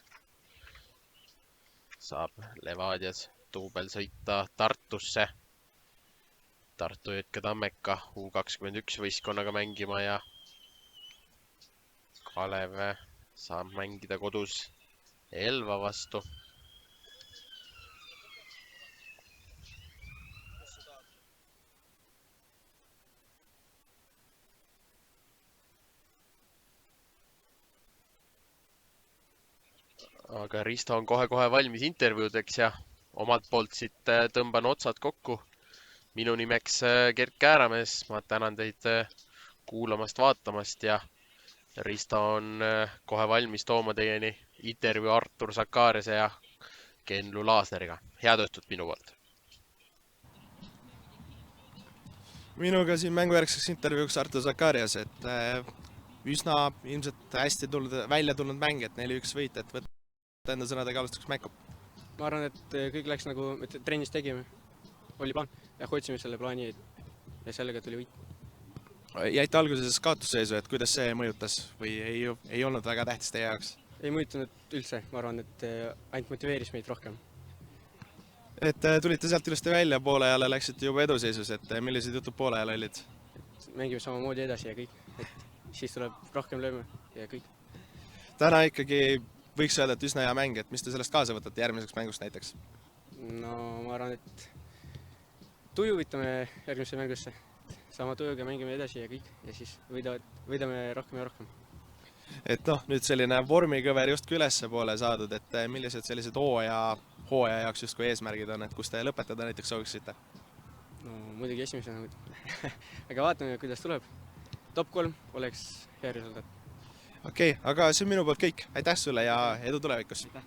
saab Levadias duubel sõita Tartusse. Tartu Jõtke Tammeka U21 võistkonnaga mängima ja Kalev saab mängida kodus Elva vastu. Aga Risto on kohe-kohe valmis intervjuudeks ja omalt poolt siit tõmban otsad kokku. Minu nimeks Gert Kääramees, ma tänan teid kuulamast, vaatamast ja Risto on kohe valmis tooma teieni intervjuu Artur Sakariase ja Kenlu Laasneriga. Head õhtut minu poolt. Minuga siin mängujärgseks intervjuuks Artur Sakarias, et üsna ilmselt hästi välja tulnud mäng, et 4-1 võit, et võtta enda sõnadega alustuseks mängu. Ma arvan, et kõik läks nagu trennis tegime. Oli plaan ja hoidsime selle plaani ja sellega tuli võit. Jäite alguses kaotusseisu, et kuidas see mõjutas või ei olnud väga tähtis teie jaoks? Ei mõjutanud üldse, ma arvan, et ainult motiveeris meid rohkem. Et tulite sealt ilusti välja, poole ajale läksite juba eduseisus, et millised jutud poole ajale olid? Mängime samamoodi edasi ja kõik, et siis tuleb rohkem lööme ja kõik. Täna ikkagi võiks öelda, et üsna hea mäng, et mis te sellest kaasa võtate järgmiseks mängust näiteks? No ma arvan, et tuju võtame järgmisse mängusse. Sama tujuga mängime edasi ja kõik ja siis võidame rohkem ja rohkem. Et noh, nüüd selline vormikõver justkui ülesse poole saadud, et millised sellised hooaja jaoks justkui eesmärgid on, et kus te lõpetada näiteks sooviksite? No muidugi esimesena, aga vaatame, kuidas tuleb. Top 3 oleks hea resultaat. Okei, aga see on minu poolt kõik. Aitäh sulle ja edu tulevikus! Aitäh!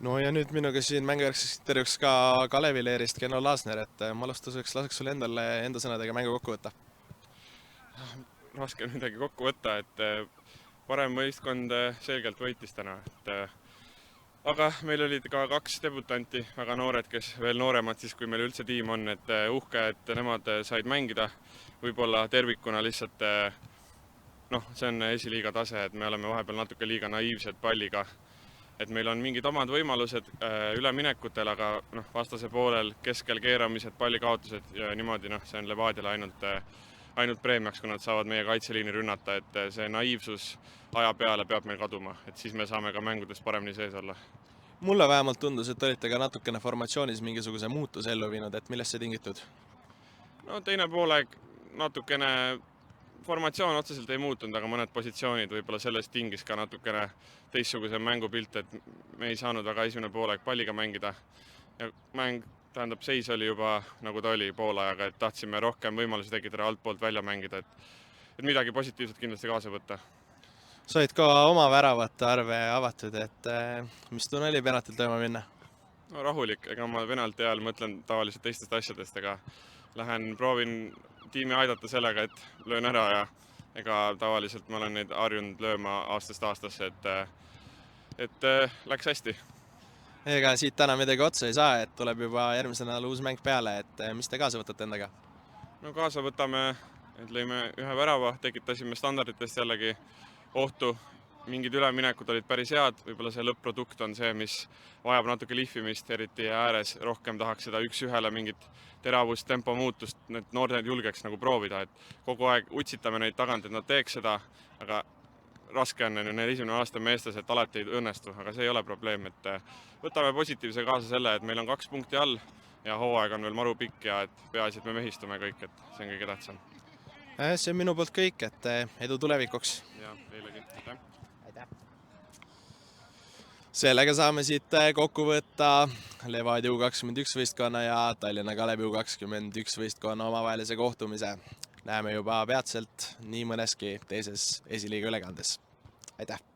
No ja nüüd minuga siin mängujärgseks intervjuuks ka Kalevi leerist Kenno Laasner, et ma alustuseks laseks sulle enda sõnadega mängu kokku võtta. Raske midagi kokku võtta, et parem võistkond selgelt võitis täna. Aga meil olid ka 2 debutanti, väga noored, kes veel nooremad siis, kui meil üldse tiim on, et uhke, et nemad said mängida. Võib-olla tervikuna lihtsalt, see on esiliiga tase, et me oleme vahepeal natuke liiga naiivsed palliga. Et meil on mingid omad võimalused üleminekutel, aga vastase poolel keskel keeramised, pallikaotused ja niimoodi, see on Levadiale ainult preemiaks, kui nad saavad meie kaitseliini rünnata, et see naiivsus aja peale peab meil kaduma, et siis me saame ka mängudes paremini sees olla. Mulle vähemalt tundus, et olite ka natukene formatsioonis mingisuguse muutuse ellu viinud, et millest see tingitud? No teine poolek natukene formatsioon otseselt ei muutunud, aga mõned positsioonid võib-olla sellest tingis ka natukene teistsuguse mängupilt, et me ei saanud väga esimene poolek palliga mängida. Ja tähendab, seis oli juba nagu ta oli poolajaga, et tahtsime rohkem võimalusi tekitada altpoolt välja mängida, et midagi positiivset kindlasti kaasa võtta. Said ka oma väravate arve avatud, et mis tunne oli penaltil toima minna? No rahulik, ega ma penalti ajal mõtlen tavaliselt teistest asjadest, ega proovin tiimi aidata sellega, et löön ära ja ega tavaliselt ma olen neid harjunud lööma aastast aastasse, et läks hästi. Ega siit täna midagi otsa ei saa, et tuleb juba järgmise nädala uus mäng peale, et mis te kaasa võtate endaga? No kaasa võtame, et lõime ühe värava, tekitasime standarditest jällegi ohtu. Mingid üleminekud olid päris head, võib-olla see lõpp-produkt on see, mis vajab natuke lihvimist, eriti ääres. Rohkem tahaks seda üks-ühele mingit teravust, tempo muutust, need noored julgeks nagu proovida, et kogu aeg utsitame neid tagant, et nad teeks seda, aga raske on neil esimene aasta meestes, et alati ei õnnestu, aga see ei ole probleem, et võtame positiivse kaasa selle, et meil on 2 punkti all ja hooaeg on veel maru pikk ja et peaasi, et me mehistume kõik, et see on kõige tähtsam. See on minu poolt kõik, et edu tulevikuks. Ja teilegi, aitäh. Sellega saame siit kokku võtta Levadia U21 võistkonna ja Tallinna Kalevi U21 võistkonna omavahelise kohtumise. Näeme juba peatselt nii mõneski teises esiliiga ülekandes. Aitäh!